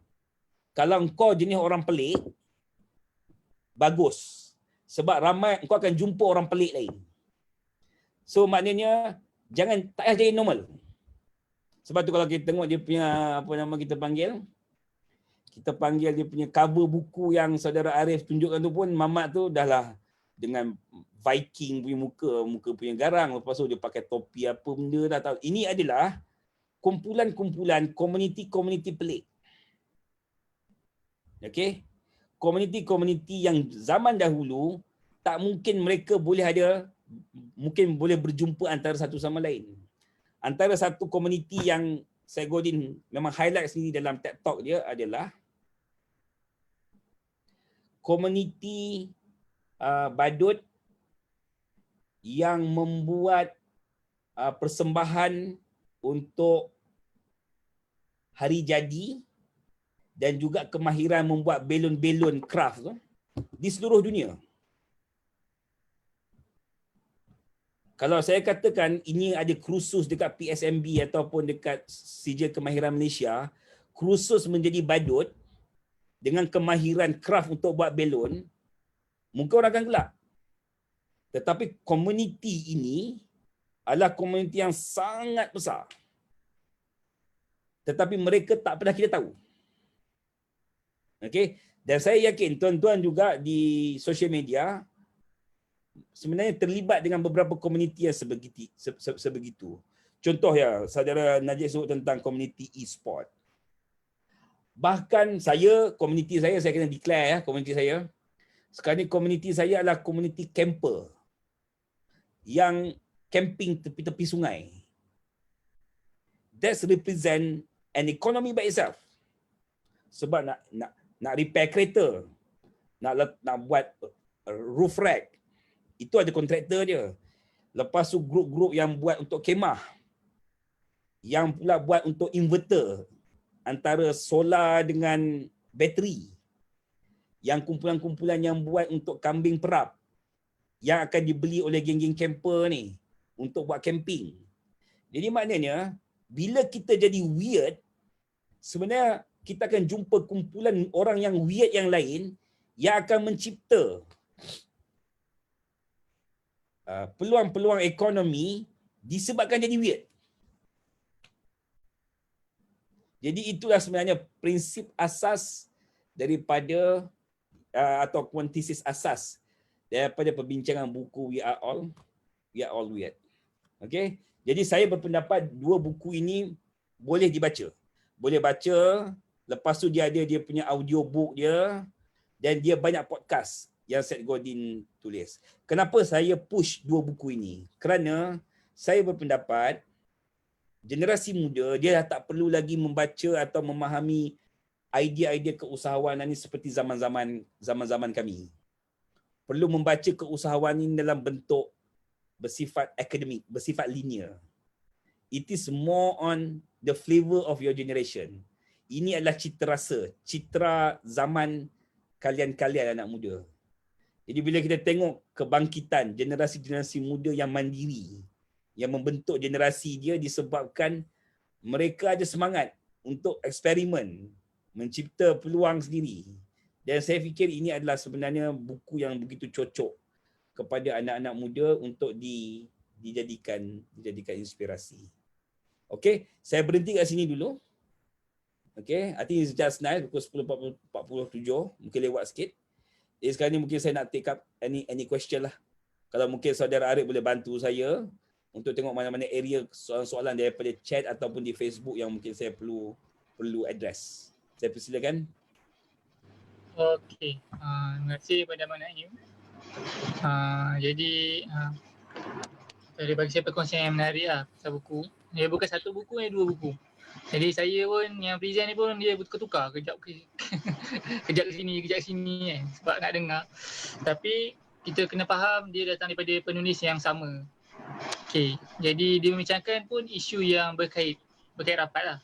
Kalau engkau jenis orang pelik, bagus. Sebab ramai engkau akan jumpa orang pelik lain. So maknanya tak payah jadi normal. Sebab tu kalau kita tengok dia punya kita panggil dia punya cover buku yang saudara Arif tunjukkan tu pun, mamat tu dah lah dengan Viking punya muka punya garang, lepas tu dia pakai topi apa benda dah tahu. Ini adalah kumpulan-kumpulan komuniti pelik. Komuniti yang zaman dahulu tak mungkin mereka mungkin boleh berjumpa antara satu sama lain. Antara satu komuniti yang Seth Godin memang highlight sendiri dalam TED Talk dia adalah komuniti badut yang membuat persembahan untuk hari jadi dan juga kemahiran membuat belon-belon craft tu di seluruh dunia. Kalau saya katakan ini ada kursus dekat PSMB ataupun dekat Sijil Kemahiran Malaysia, kursus menjadi badut dengan kemahiran craft untuk buat belon, mungkin orang akan gelak. Tetapi komuniti ini adalah komuniti yang sangat besar. Tetapi mereka tak pernah kita tahu. Dan saya yakin tuan-tuan juga di social media sebenarnya terlibat dengan beberapa komuniti yang sebegitu. Contoh saudara Najib sebut tentang komuniti e-sport. Bahkan komuniti saya kena declare komuniti saya. Sekarang ni komuniti saya adalah komuniti camper yang camping tepi-tepi sungai. That represent an economy by itself. sebab nak repair kereta, nak buat roof rack, itu ada kontraktor dia. Lepas tu grup-grup yang buat untuk kemah, yang pula buat untuk inverter antara solar dengan bateri, yang kumpulan-kumpulan yang buat untuk kambing perap yang akan dibeli oleh geng-geng camper ni untuk buat camping. Jadi maknanya bila kita jadi weird, sebenarnya kita akan jumpa kumpulan orang yang weird yang lain yang akan mencipta peluang-peluang ekonomi disebabkan jadi weird. Jadi itulah sebenarnya prinsip asas daripada ataupun tesis asas daripada perbincangan buku We Are All Weird. Okay? Jadi saya berpendapat dua buku ini boleh dibaca. Boleh baca, lepas tu dia ada dia punya audiobook dia, dan dia banyak podcast yang Seth Godin tulis. Kenapa saya push dua buku ini? Kerana saya berpendapat generasi muda dia dah tak perlu lagi membaca atau memahami idea-idea keusahawanan ini seperti zaman-zaman kami. Perlu membaca keusahawanan ini dalam bentuk bersifat akademik, bersifat linear. It is more on the flavor of your generation. Ini adalah citra rasa, citra zaman kalian anak muda. Jadi bila kita tengok kebangkitan generasi-generasi muda yang mandiri, yang membentuk generasi dia disebabkan mereka ada semangat untuk eksperimen, mencipta peluang sendiri. Dan saya fikir ini adalah sebenarnya buku yang begitu cocok kepada anak-anak muda untuk dijadikan inspirasi. Okey, saya berhenti kat sini dulu. Okey, I think it's just nice pukul 10.47, mungkin lewat sikit. Jadi sekarang ni mungkin saya nak take up any question lah. Kalau mungkin saudara Arif boleh bantu saya untuk tengok mana-mana area soalan-soalan daripada chat ataupun di Facebook yang mungkin saya perlu address. Saya persilakan. Okey, terima kasih kepada Abang Naim. Jadi dia bagi saya perkongsian yang menarik lah pasal buku. Dia bukan satu buku, dia dua buku. Jadi saya pun yang present ni pun dia tukar-tukar, kejap ke sini kan, sebab nak dengar. Tapi kita kena faham dia datang daripada penulis yang sama. Okey, jadi dia membincangkan pun isu yang berkait rapat lah.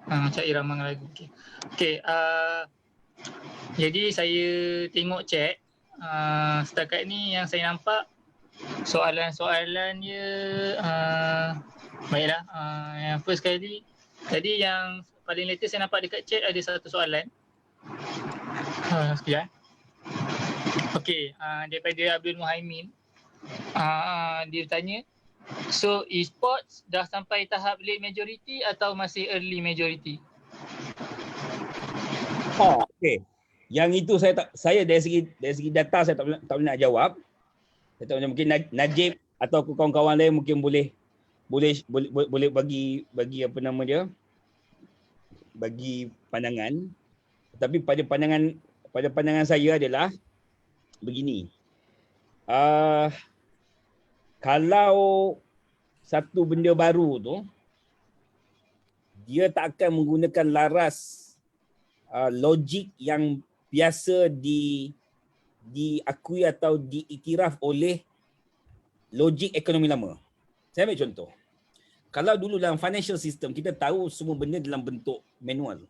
Macam irama lagu. Okey, jadi saya tengok chat, setakat ni yang saya nampak soalan-soalan dia baiklah. Yang first kali tadi yang paling latest saya nampak dekat chat ada satu soalan. Sekejap. Okey, daripada Abdul Muhaimin. Dia tanya, so e-sports dah sampai tahap late majority atau masih early majority? Okey. Yang itu saya dari segi data saya tak boleh nak jawab. Saya tak boleh, mungkin Najib atau kawan-kawan lain mungkin boleh bagi apa nama dia? Bagi pandangan. Tapi pada pandangan saya adalah begini. Kalau satu benda baru tu dia tak akan menggunakan laras logik yang biasa diakui atau diiktiraf oleh logik ekonomi lama. Saya ambil contoh. Kalau dulu dalam financial system kita tahu semua benda dalam bentuk manual.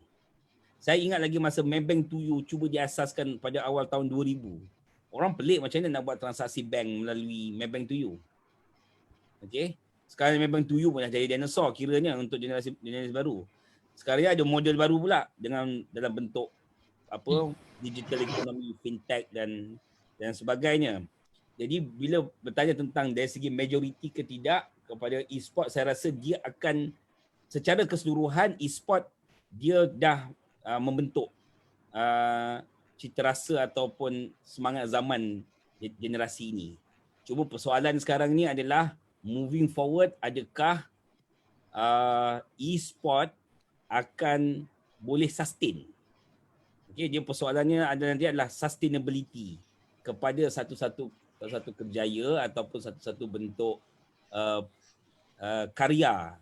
Saya ingat lagi masa Maybank to You cuba diasaskan pada awal tahun 2000. Orang pelik macam mana nak buat transaksi bank melalui Maybank to You. Okey. Sekarang Maybank to You pun dah jadi dinosaur kiranya untuk generasi baru. Sekarang ada model baru pula dalam bentuk digital economy, fintech dan sebagainya. Jadi bila bertanya tentang dari segi majoriti ke tidak kepada e-sport, saya rasa dia akan secara keseluruhan e-sport dia dah membentuk cita rasa ataupun semangat zaman generasi ini. Cuma persoalan sekarang ni adalah moving forward, adakah e-sport akan boleh sustain? Okay, dia persoalannya adalah sustainability kepada satu-satu kerjaya ataupun satu-satu bentuk karya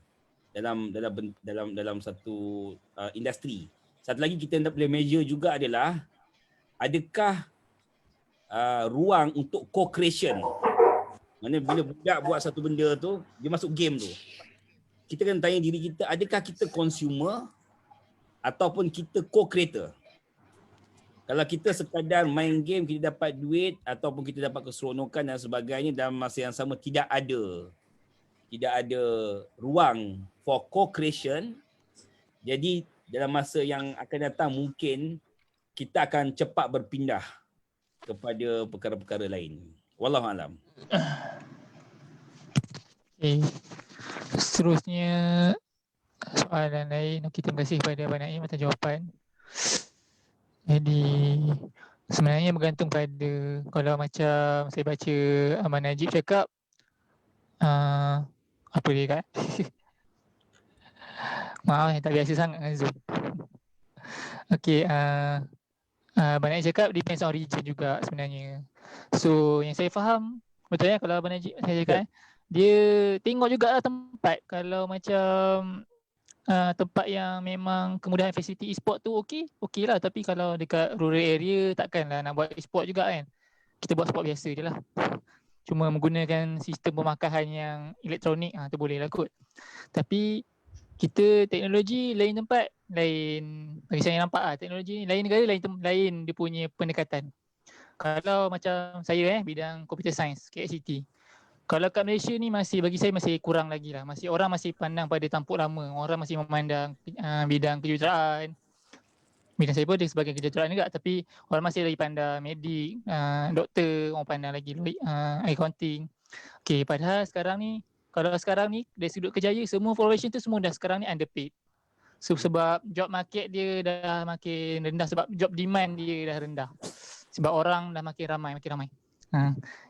dalam satu industri. Satu lagi kita nak boleh measure juga adalah adakah ruang untuk co-creation. Maksudnya bila budak buat satu benda tu, dia masuk game tu. Kita kena tanya diri kita, adakah kita consumer ataupun kita co-creator? Kalau kita sekadar main game, kita dapat duit ataupun kita dapat keseronokan dan sebagainya, dalam masa yang sama tidak ada ruang for co-creation. Jadi dalam masa yang akan datang mungkin kita akan cepat berpindah kepada perkara-perkara lain. Wallahualam. Okay. Seterusnya soalan lain. Okay, terima kasih kepada Abang Naim atas jawapan. Jadi sebenarnya bergantung pada, kalau macam saya baca Abang Najib cakap, apa dia kat? Maaf, tak biasa sangat dengan Zoom. Okay, Abang Najib cakap depends on region juga sebenarnya. So yang saya faham, betul ya kalau Abang Najib saya cakap, dia tengok jugalah tempat. Kalau macam tempat yang memang kemudahan fasiliti e-sport tu okey lah. Tapi kalau dekat rural area takkanlah nak buat e-sport juga kan. Kita buat sport biasa je lah. Cuma menggunakan sistem pemakahan yang elektronik, tu boleh lah kot. Tapi kita teknologi lain tempat, lain, bagi saya nampak teknologi ni lain negara, lain dia punya pendekatan. Kalau macam saya bidang computer science, KXCT. Kalau kat Malaysia ni bagi saya masih kurang lagi lah. Orang masih pandang pada tampuk lama. Orang masih memandang bidang kejuruteraan. Bidang saya pun dia sebagai kejuruteraan juga. Tapi orang masih lagi pandang medik, doktor, orang pandang lagi accounting. Okay, padahal sekarang ni, kalau sekarang ni dari sudut kerjaya, semua profession tu semua dah sekarang ni underpaid. So, sebab job market dia dah makin rendah, sebab job demand dia dah rendah. Sebab orang dah makin ramai.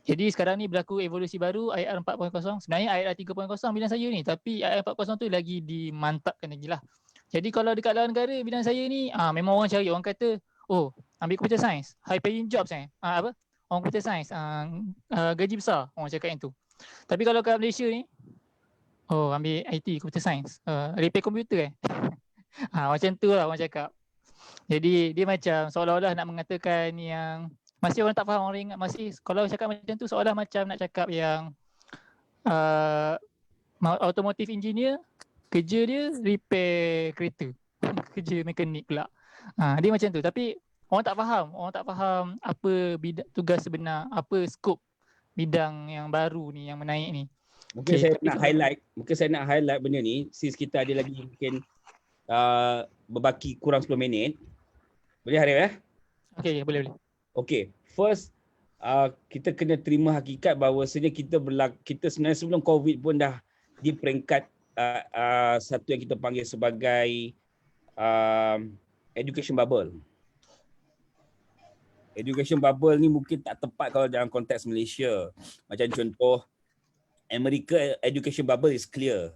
Jadi sekarang ni berlaku evolusi baru IR 4.0. Sebenarnya IR 3.0 bidang saya ni, tapi IR 4.0 tu lagi dimantapkan lagi lah. Jadi kalau dekat luar negara bidang saya ni, memang orang cari, orang kata, oh ambil computer science, high paying jobs orang computer science, gaji besar, orang cakap yang tu. Tapi kalau kat Malaysia ni, oh ambil IT, computer science, repair komputer macam tu lah orang cakap. Jadi dia macam seolah-olah nak mengatakan yang masih orang tak faham, orang ingat masih kalau cakap macam tu seolah macam nak cakap yang automotive engineer kerja dia repair kereta, kerja mekanik pula. Dia macam tu, tapi orang tak faham apa tugas sebenar, apa skop bidang yang baru ni yang menaik ni. Mungkin saya nak highlight benda ni, since kita ada lagi mungkin berbaki kurang 10 minit. Boleh Harif Okay, boleh. Okay, first kita kena terima hakikat bahawasanya kita sebenarnya sebelum COVID pun dah di peringkat satu yang kita panggil sebagai education bubble. Education bubble ni mungkin tak tepat kalau dalam konteks Malaysia. Macam contoh, Amerika education bubble is clear.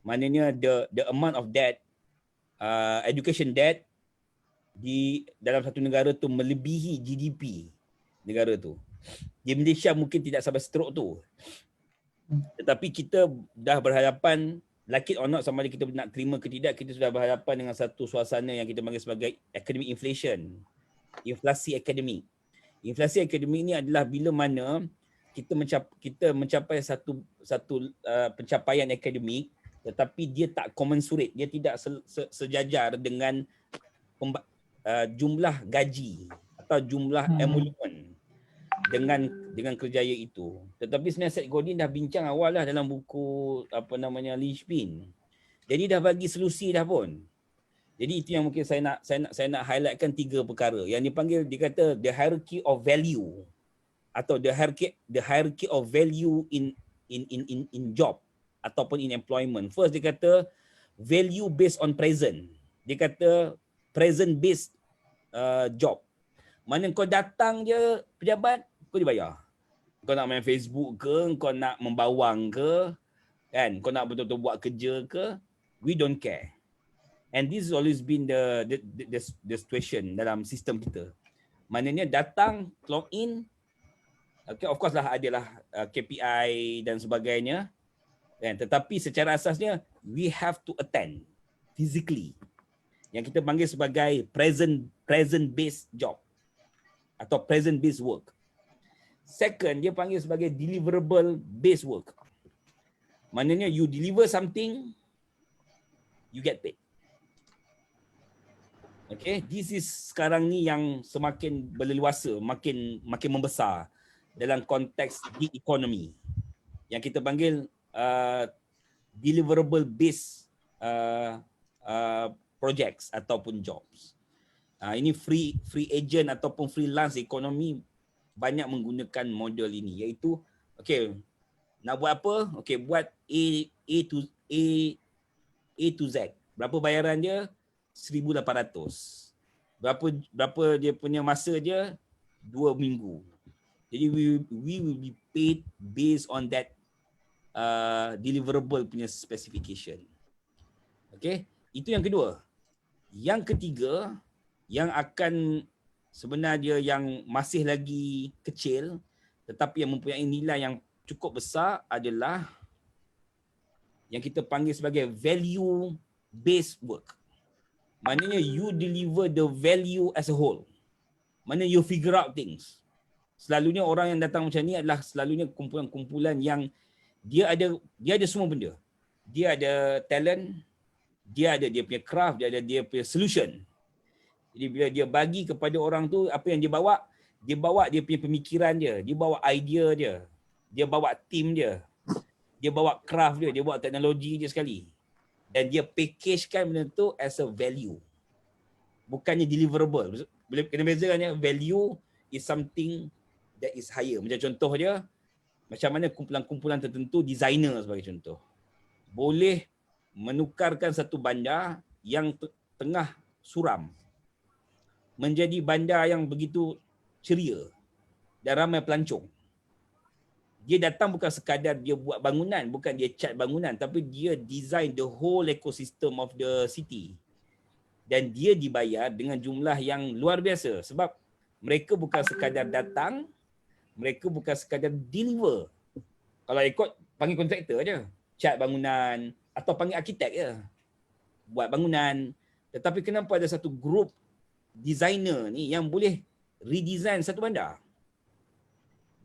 Maknanya the amount of debt, education debt di dalam satu negara tu melebihi GDP negara tu. Di Malaysia mungkin tidak sampai stroke tu. Tetapi kita dah berhadapan, like it or not, sama ada kita nak terima ke tidak, kita sudah berhadapan dengan satu suasana yang kita panggil sebagai academic inflation. Inflasi akademik. Inflasi akademik ni adalah bila mana kita mencapai satu pencapaian akademik tetapi dia tak commensurate, dia tidak sejajar dengan jumlah gaji atau jumlah emolument dengan kerjaya itu. Tetapi sebenarnya Seth Godin dah bincang awal lah dalam buku Linchpin. Jadi dah bagi solusi dah pun. Jadi itu yang mungkin saya nak highlightkan 3 perkara. Yang dipanggil, dia kata the hierarchy of value atau the hierarchy of value in job ataupun in employment. First dia kata value based on present. Dia kata present based job. Mana kau datang je pejabat, kau dibayar. Kau nak main Facebook ke, kau nak membawang ke, kan? Kau nak betul-betul buat kerja ke, we don't care. And this has always been the situation dalam sistem kita. Maknanya datang, log in, okay, of course lah adalah KPI dan sebagainya. Kan? Tetapi secara asasnya, we have to attend physically. yang kita panggil sebagai present based job atau present based work. Second, dia panggil sebagai deliverable based work. Maknanya you deliver something, you get paid. Okay, this is sekarang ni yang semakin berleluasa, makin membesar dalam konteks gig economy yang kita panggil deliverable based projects ataupun jobs. Ini free agent ataupun freelance economy banyak menggunakan model ini, iaitu okay, nak buat apa? Okay, buat A to Z. Berapa bayaran dia? 1,800. Berapa dia punya masa dia? 2 minggu. Jadi we will be paid based on that deliverable punya specification. Okay, itu yang kedua. Yang ketiga, yang akan sebenarnya yang masih lagi kecil tetapi yang mempunyai nilai yang cukup besar adalah yang kita panggil sebagai value based work. Maknanya you deliver the value as a whole. Maknanya you figure out things. Selalunya orang yang datang macam ni adalah selalunya kumpulan-kumpulan yang dia ada semua benda. Dia ada talent, dia ada dia punya craft, dia ada dia punya solution. Jadi bila dia bagi kepada orang tu apa yang dia bawa dia punya pemikiran dia bawa idea dia, dia bawa team dia bawa craft dia bawa teknologi dia sekali. Dan dia packagekan benda tu as a value. Bukannya deliverable. Boleh kena bezakan ya, value is something that is higher. Macam contoh dia, macam mana kumpulan-kumpulan tertentu, designer sebagai contoh, boleh menukarkan satu bandar yang tengah suram menjadi bandar yang begitu ceria dan ramai pelancong. Dia datang bukan sekadar dia buat bangunan, bukan dia cat bangunan, tapi dia design the whole ecosystem of the city. Dan dia dibayar dengan jumlah yang luar biasa sebab mereka bukan sekadar datang, mereka bukan sekadar deliver. Kalau ikut panggil kontraktor je, cat bangunan atau panggil arkitek je, buat bangunan. Tetapi kenapa ada satu grup designer ni yang boleh redesign satu bandar?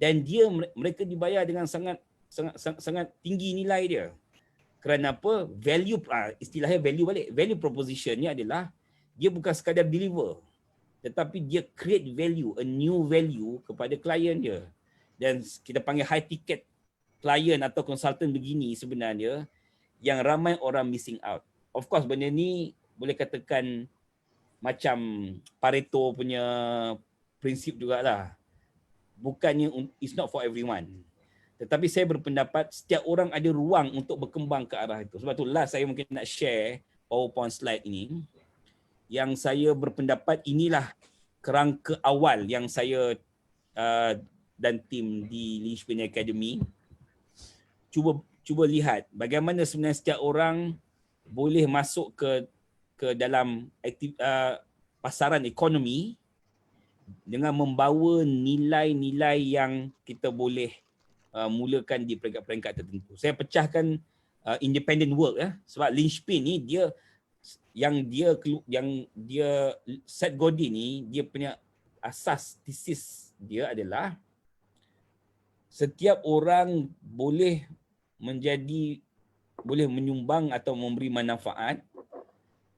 Dan mereka dibayar dengan sangat tinggi nilai dia. Kerana apa? Value, istilahnya value balik. Value proposition ni adalah dia bukan sekadar deliver, tetapi dia create value, a new value kepada klien dia. Dan kita panggil high ticket client atau consultant begini sebenarnya yang ramai orang missing out. Of course benda ni boleh katakan macam Pareto punya prinsip jugalah. Bukannya it's not for everyone. Tetapi saya berpendapat setiap orang ada ruang untuk berkembang ke arah itu. Sebab tu last saya mungkin nak share PowerPoint slide ini. Yang saya berpendapat inilah kerangka awal yang saya dan tim di Lynchpin Academy cuba lihat bagaimana sebenarnya setiap orang boleh masuk ke dalam pasaran ekonomi dengan membawa nilai-nilai yang kita boleh mulakan di peringkat-peringkat tertentu. Saya pecahkan independent work ya, sebab Lynchpin ni dia Seth Godin ni dia punya asas tesis dia adalah setiap orang boleh menyumbang atau memberi manfaat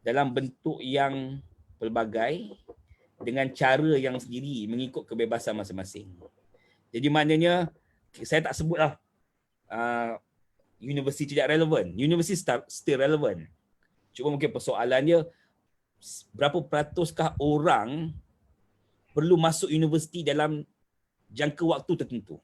dalam bentuk yang pelbagai dengan cara yang sendiri mengikut kebebasan masing-masing. Jadi maknanya saya tak sebutlah universiti tidak relevan. Universiti still relevan. Cuma mungkin persoalan dia berapa peratuskah orang perlu masuk universiti dalam jangka waktu tertentu.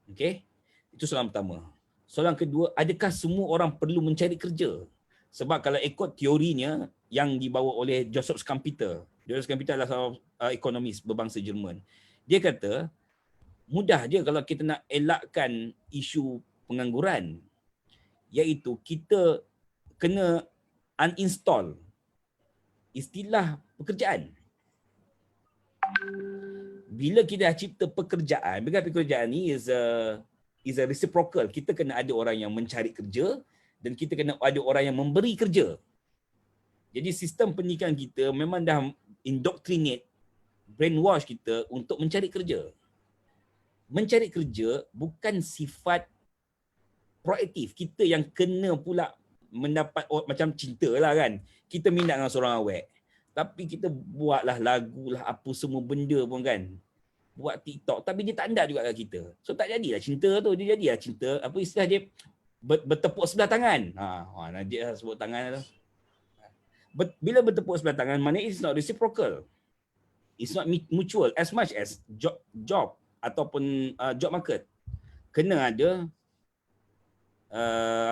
Okey? Itu soalan pertama. Soalan kedua, adakah semua orang perlu mencari kerja? Sebab kalau ikut teorinya yang dibawa oleh Joseph Schumpeter. Joseph Schumpeter adalah seorang ekonomis berbangsa Jerman. Dia kata, mudah je kalau kita nak elakkan isu pengangguran, iaitu kita kena uninstall istilah pekerjaan. Bila kita dah cipta pekerjaan, because pekerjaan ni is a reciprocal. Kita kena ada orang yang mencari kerja dan kita kena ada orang yang memberi kerja. Jadi sistem pendidikan kita memang dah indoctrinate, brainwash kita untuk mencari kerja. Mencari kerja bukan sifat proaktif. Kita yang kena pula mendapat macam cinta lah kan. Kita minat dengan seorang awet. Tapi kita buatlah lagu lah, apa semua benda pun kan. Buat TikTok. Tapi dia tak ada juga kat kita. So tak jadilah cinta tu. Dia jadilah cinta. Apa istilah dia? Bertepuk sebelah tangan. Najib lah sebut tangan tu. Bila bertepuk sebelah tangan, maknanya it's not reciprocal. It's not mutual as much as job ataupun job market. Kena ada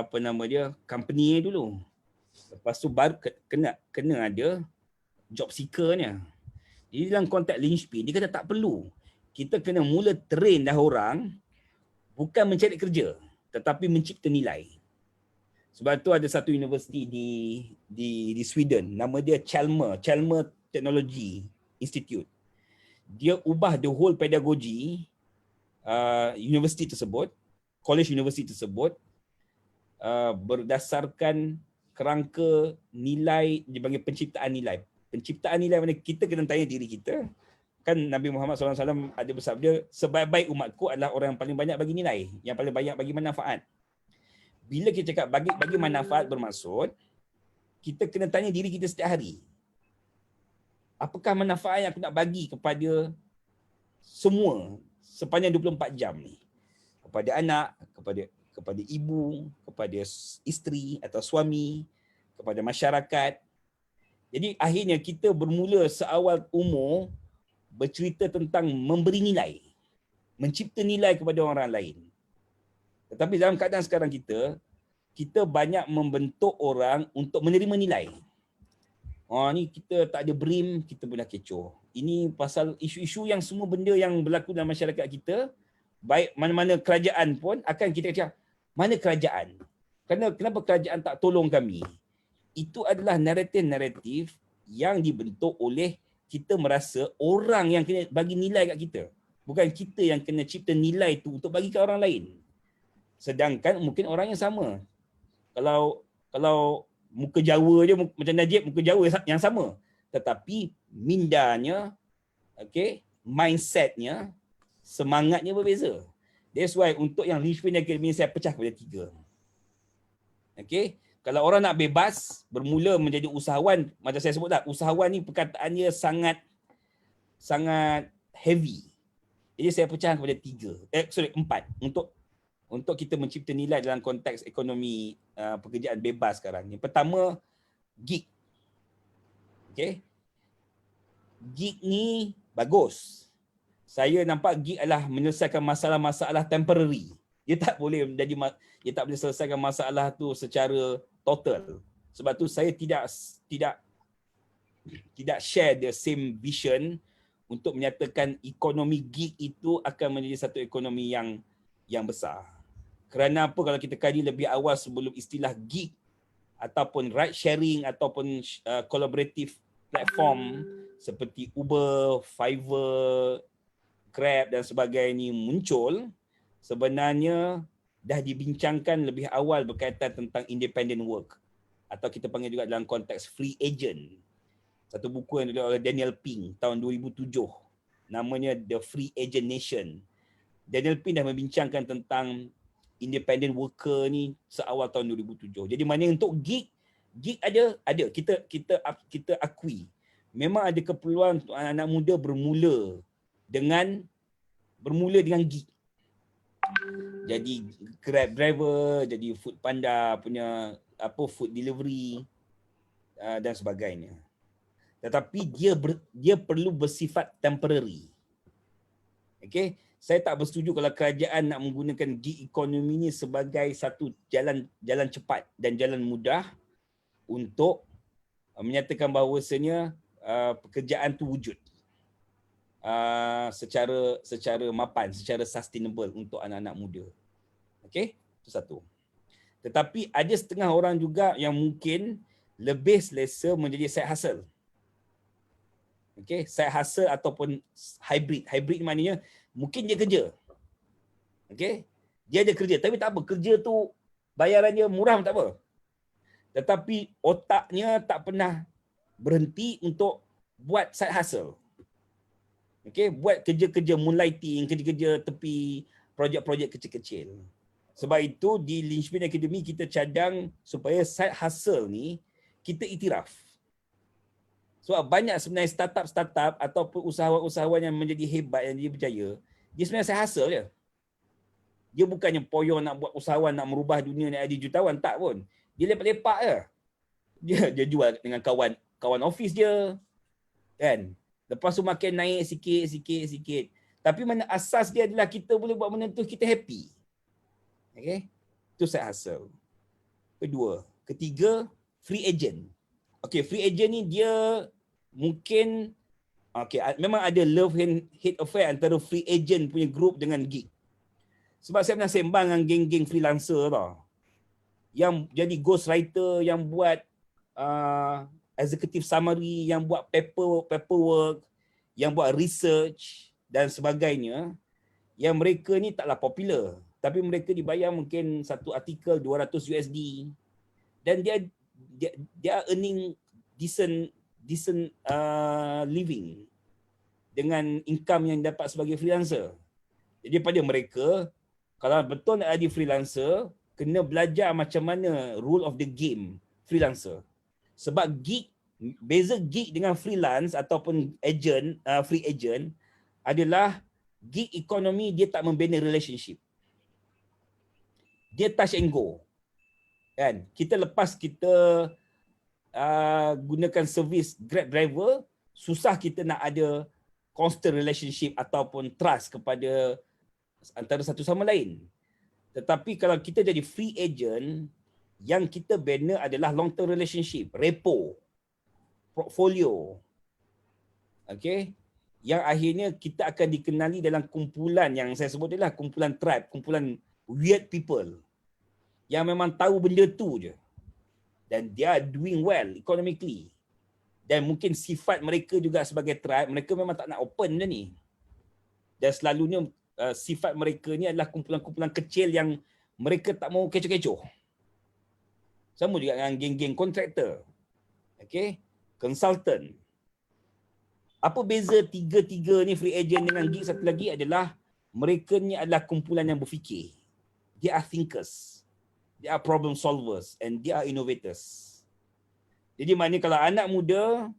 apa nama dia, company dulu. Lepas tu baru kena ada job seeker-nya. Jadi dalam konteks linchpin, dia kata tak perlu. Kita kena mula train dah orang bukan mencari kerja tetapi mencipta nilai. Sebab tu ada satu universiti di Sweden, nama dia Chalmers Technology Institute. Dia ubah the whole pedagogy universiti tersebut, college universiti tersebut berdasarkan kerangka nilai, dia panggil penciptaan nilai. Penciptaan nilai mana kita kena tanya diri kita. Kan Nabi Muhammad SAW ada bersabda, sebaik-baik umatku adalah orang yang paling banyak bagi nilai, yang paling banyak bagi manfaat. Bila kita cakap bagi manfaat bermaksud, kita kena tanya diri kita setiap hari. Apakah manfaat yang aku nak bagi kepada semua sepanjang 24 jam ni? Kepada anak, kepada ibu, kepada isteri atau suami, kepada masyarakat. Jadi akhirnya kita bermula seawal umur bercerita tentang memberi nilai, mencipta nilai kepada orang lain. Tetapi dalam keadaan sekarang kita banyak membentuk orang untuk menerima nilai. Ni kita tak ada BRIM, kita pun dah kecoh. Ini pasal isu-isu yang semua benda yang berlaku dalam masyarakat kita, baik mana-mana kerajaan pun akan kita cakap, mana kerajaan? Kenapa kerajaan tak tolong kami? Itu adalah naratif-naratif yang dibentuk oleh kita merasa orang yang kena bagi nilai kat kita. Bukan kita yang kena cipta nilai tu untuk bagi kat orang lain. Sedangkan mungkin orang yang sama. Kalau muka Jawa je macam Najib, muka Jawa yang sama. Tetapi mindanya, mindsetnya, semangatnya berbeza. That's why untuk yang Linchpin Academy saya pecah kepada 3. Kalau orang nak bebas, bermula menjadi usahawan, macam saya sebut dah, usahawan ni perkataannya sangat heavy. Jadi saya pecah kepada 4 untuk kita mencipta nilai dalam konteks ekonomi pekerjaan bebas sekarang ni. Pertama, gig. Gig ni bagus. Saya nampak gig adalah menyelesaikan masalah-masalah temporary. Dia tak boleh selesaikan masalah tu secara total. Sebab tu saya tidak share the same vision untuk menyatakan ekonomi gig itu akan menjadi satu ekonomi yang besar. Kerana apa, kalau kita kaji lebih awal sebelum istilah gig ataupun ride sharing ataupun collaborative platform seperti Uber, Fiverr, Grab dan sebagainya muncul, sebenarnya dah dibincangkan lebih awal berkaitan tentang independent work, atau kita panggil juga dalam konteks free agent. Satu buku yang ditulis oleh Daniel Pink tahun 2007, namanya The Free Agent Nation. Daniel Pink dah membincangkan tentang independent worker ni seawal tahun 2007. Jadi maknanya untuk gig ada kita akui memang ada keperluan untuk anak-anak muda bermula dengan gig. Jadi Grab driver, jadi Food Panda punya food delivery dan sebagainya. Tetapi dia perlu bersifat temporary. Saya tak bersetuju kalau kerajaan nak menggunakan gig economy ni sebagai satu jalan cepat dan jalan mudah untuk menyatakan bahawasanya pekerjaan tu wujud secara mapan, secara sustainable untuk anak-anak muda. Itu satu. Tetapi ada setengah orang juga yang mungkin lebih selesa menjadi side hustle. Side hustle ataupun hybrid. Hybrid maknanya mungkin dia kerja. Dia ada kerja, tapi tak apa, kerja tu bayarannya murah pun tak apa. tetapi otaknya tak pernah berhenti untuk buat side hustle. Okay, buat kerja-kerja moonlighting, kerja-kerja tepi, projek-projek kecil-kecil. Sebab itu di Linchpin Academy kita cadang supaya side hustle ni kita iktiraf. Sebab banyak sebenarnya startup-startup ataupun usahawan-usahawan yang menjadi hebat, yang dia berjaya, dia sebenarnya side hustle je. Dia bukannya poyo nak buat usahawan, nak merubah dunia, nak jadi jutawan, tak pun. Dia lepak-lepak je. Dia jual dengan kawan office dia. Kan? Lepas tu makin naik sikit. Tapi mana asas dia adalah kita boleh buat benda tu, kita happy. Okay? Itu side hustle. Kedua. Ketiga, free agent. Okay, free agent ni dia mungkin memang ada love and hate affair antara free agent punya group dengan gig. Sebab saya pernah sembang dengan geng-geng freelancer tau. Yang jadi ghostwriter, yang buat executive summary, yang buat paperwork, yang buat research dan sebagainya, yang mereka ni taklah popular, tapi mereka dibayar mungkin satu artikel $200 dan dia earning decent living dengan income yang dapat sebagai freelancer. Jadi pada mereka, kalau betul nak jadi freelancer, kena belajar macam mana rule of the game freelancer. Sebab beza gig dengan freelance ataupun agent, free agent adalah gig economy dia tak membina relationship. Dia touch and go. Kan? Lepas kita gunakan servis Grab driver, susah kita nak ada constant relationship ataupun trust kepada antara satu sama lain. Tetapi kalau kita jadi free agent, yang kita bina adalah long term relationship, repo, portfolio. Okay? Yang akhirnya kita akan dikenali dalam kumpulan yang saya sebut adalah kumpulan tribe, kumpulan weird people yang memang tahu benda tu je. Dan dia doing well economically. Dan mungkin sifat mereka juga sebagai tribe, mereka memang tak nak open benda ni. Dan selalunya sifat mereka ni adalah kumpulan-kumpulan kecil yang mereka tak mau kecoh-kecoh. Sama juga dengan geng-geng kontraktor. Okay? Consultant. Apa beza tiga-tiga ni free agent dengan gig? Satu lagi adalah mereka ni adalah kumpulan yang berfikir. They are thinkers. They are problem solvers and they are innovators. Jadi maknanya kalau anak muda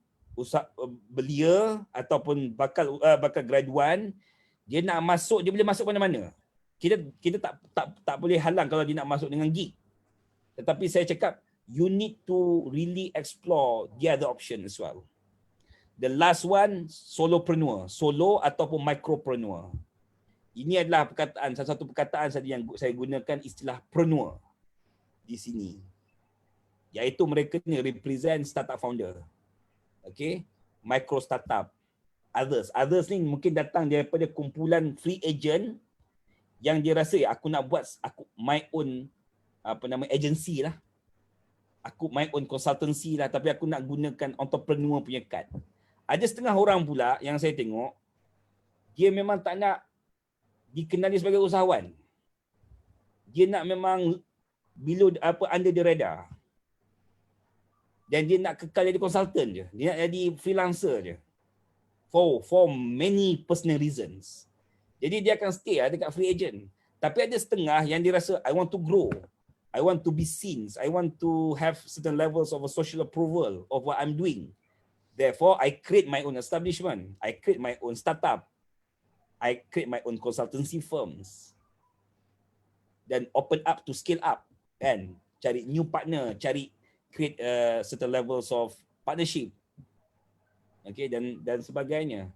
belia ataupun bakal graduan, dia nak masuk, dia boleh masuk mana-mana. Kita tak boleh halang kalau dia nak masuk dengan gig. Tetapi saya cakap you need to really explore the other option as well. The last one, solopreneur, solo ataupun micropreneur. Ini adalah salah satu perkataan saja yang saya gunakan istilah preneur di sini. Iaitu mereka ni represent startup founder. Okay? Micro startup. Others ni mungkin datang daripada kumpulan free agent yang dia rasa aku nak buat my own agency lah. My own consultancy lah, tapi aku nak gunakan entrepreneur punya card. Ada setengah orang pula yang saya tengok, dia memang tak nak dikenali sebagai usahawan. Dia nak memang under the radar. Dan dia nak kekal jadi consultant je. Dia nak jadi freelancer je. For many personal reasons. Jadi dia akan stay dekat free agent. Tapi ada setengah yang dia rasa, I want to grow. I want to be seen. I want to have certain levels of a social approval of what I'm doing. Therefore, I create my own establishment. I create my own startup. I create my own consultancy firms. Dan open up to scale up. Kan? Cari new partner, create certain levels of partnership. Okay, dan sebagainya.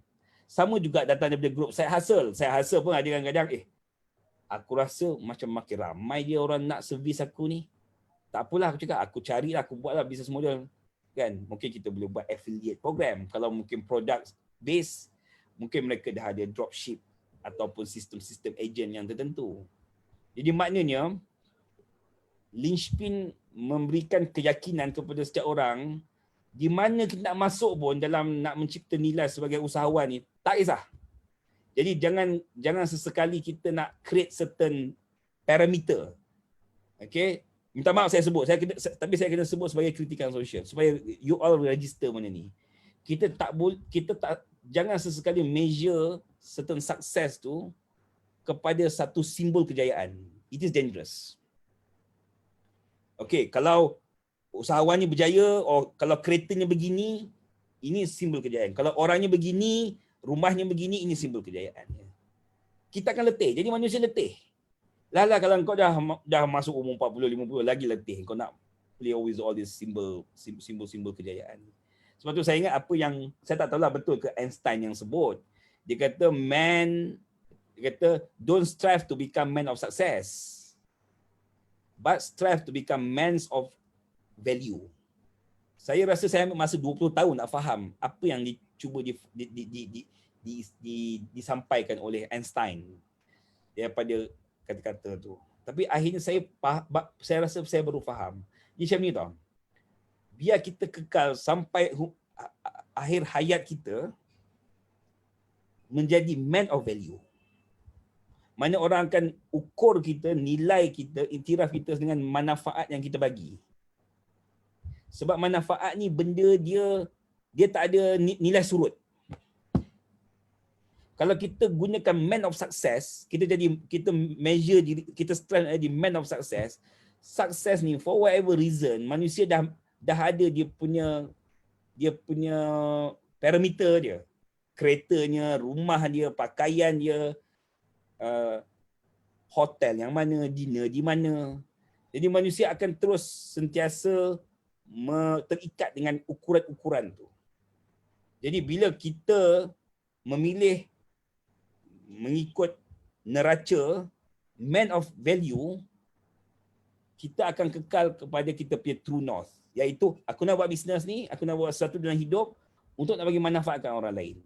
Sama juga datang daripada grup side hustle. Side hustle pun ada kadang-kadang, aku rasa macam makin ramai dia orang nak servis aku ni. Tak apalah, aku cakap, aku carilah, aku buatlah business model. Kan? Mungkin kita boleh buat affiliate program. Kalau mungkin product base, mungkin mereka dah ada dropship ataupun sistem-sistem agent yang tertentu. Jadi maknanya, Linchpin memberikan keyakinan kepada setiap orang di mana kita nak masuk pun dalam nak mencipta nilai sebagai usahawan ni, tak kisah. Jadi jangan sesekali kita nak create certain parameter. Okay? minta maaf saya sebut, tapi saya kena sebut sebagai kritikan sosial supaya you all register mana ni. Kita tak jangan sesekali measure certain success tu kepada satu simbol kejayaan. It is dangerous. Okay, kalau usahawannya berjaya, kalau keretanya begini, ini simbol kejayaan. Kalau orangnya begini, rumahnya begini, ini simbol kejayaan. Kita akan letih. Jadi manusia letih. Lala kalau kau dah masuk umur 40, 50 lagi letih. Kau nak play with all this simbol kejayaan. Sebab tu saya ingat apa yang, saya tak tahulah betul ke Einstein yang sebut. Dia kata don't strive to become man of success, but strive to become men of value. Saya rasa saya ambil masa 20 tahun nak faham apa yang dicuba disampaikan oleh Einstein daripada kata-kata tu. Tapi akhirnya saya rasa saya baru faham. Dia macam ni tau. Biar kita kekal sampai akhir hayat kita menjadi man of value. Mana orang akan ukur kita, nilai kita, iktiraf kita dengan manfaat yang kita bagi. Sebab manfaat ni benda dia tak ada nilai surut. Kalau kita gunakan man of success, kita measure diri, kita strive jadi man of success. Success ni for whatever reason, manusia dah ada dia punya parameter dia. Keretanya, rumah dia, pakaian dia, hotel yang mana, dinner di mana. Jadi manusia akan terus sentiasa terikat dengan ukuran-ukuran tu. Jadi bila kita memilih mengikut neraca man of value, kita akan kekal kepada kita punya true north, iaitu aku nak buat bisnes ni, aku nak buat sesuatu dalam hidup untuk nak bagi manfaatkan orang lain.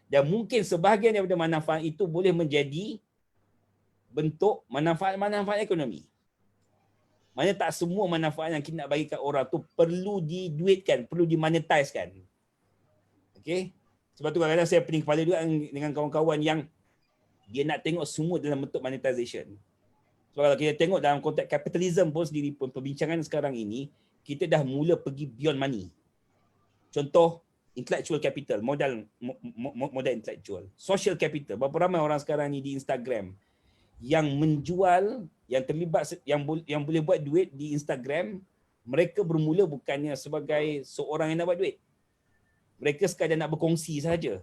Dan mungkin sebahagian daripada manfaat itu boleh menjadi bentuk manfaat ekonomi. Maksudnya tak semua manfaat yang kita nak bagi kat orang tu perlu diduitkan, perlu dimonetizekan. Okay? Sebab tu kadang-kadang saya pening kepala juga dengan kawan-kawan yang dia nak tengok semua dalam bentuk monetization. Sebab kalau kita tengok dalam konteks kapitalism pun sendiri pun, perbincangan sekarang ini, kita dah mula pergi beyond money. Contoh, intellectual capital, modal intellectual. Social capital, berapa ramai orang sekarang ni di Instagram yang menjual, yang terlibat, yang boleh buat duit di Instagram. Mereka bermula bukannya sebagai seorang yang nak buat duit. Mereka sekadar nak berkongsi sahaja.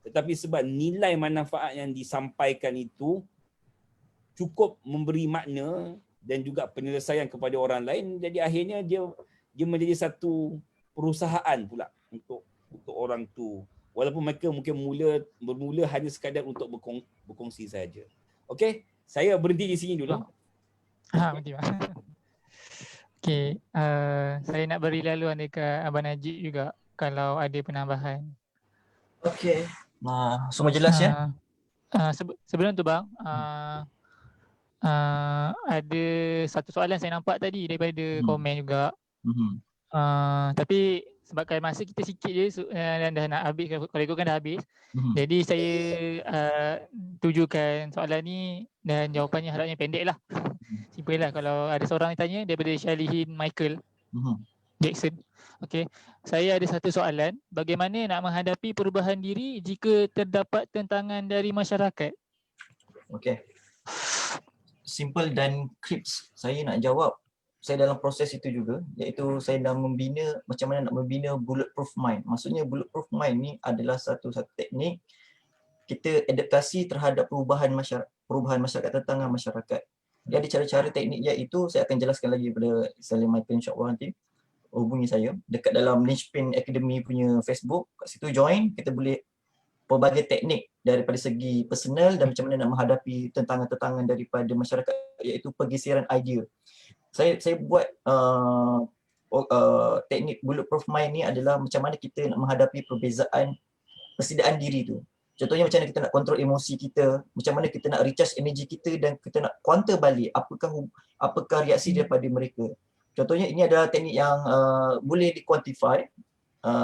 Tetapi sebab nilai manfaat yang disampaikan itu cukup memberi makna dan juga penyelesaian kepada orang lain, jadi akhirnya dia menjadi satu perusahaan pula untuk orang tu. Walaupun mereka mungkin bermula hanya sekadar untuk berkongsi saja. Okey, saya berhenti di sini dulu. Berhenti Pak. Okey, saya nak beri laluan dekat Abang Najib juga kalau ada penambahan. Okey. Semua jelas ya? Sebelum tu bang, ada satu soalan saya nampak tadi daripada komen juga. Tapi sebabkan masa kita sikit je dan dah nak habis, kalau ikutkan dah habis. Jadi saya tujukan soalan ni dan jawapannya harapnya pendek lah. Simple lah. Kalau ada seorang yang tanya daripada Shalihin Michael Jackson. Okay. Saya ada satu soalan. Bagaimana nak menghadapi perubahan diri jika terdapat tentangan dari masyarakat? Okay. Simple dan crisp. Saya nak jawab. Saya dalam proses itu juga, iaitu saya dah membina macam mana nak membina bulletproof mind. Maksudnya bulletproof mind ni adalah satu teknik kita adaptasi terhadap perubahan masyarakat, tentangan masyarakat. Dia ada cara-cara teknik, iaitu saya akan jelaskan lagi kepada Salim Michael, insyaAllah nanti hubungi saya dekat dalam Linchpin Academy punya Facebook. Kat situ join, kita boleh pelbagai teknik daripada segi personal dan macam mana nak menghadapi tentangan-tentangan daripada masyarakat, iaitu pergeseran idea. Saya buat teknik bulletproof mind ni adalah macam mana kita nak menghadapi perbezaan persediaan diri tu. Contohnya macam mana kita nak kontrol emosi kita, macam mana kita nak recharge energi kita dan kita nak counter balik apakah reaksi daripada mereka. Contohnya ini adalah teknik yang boleh di-quantify,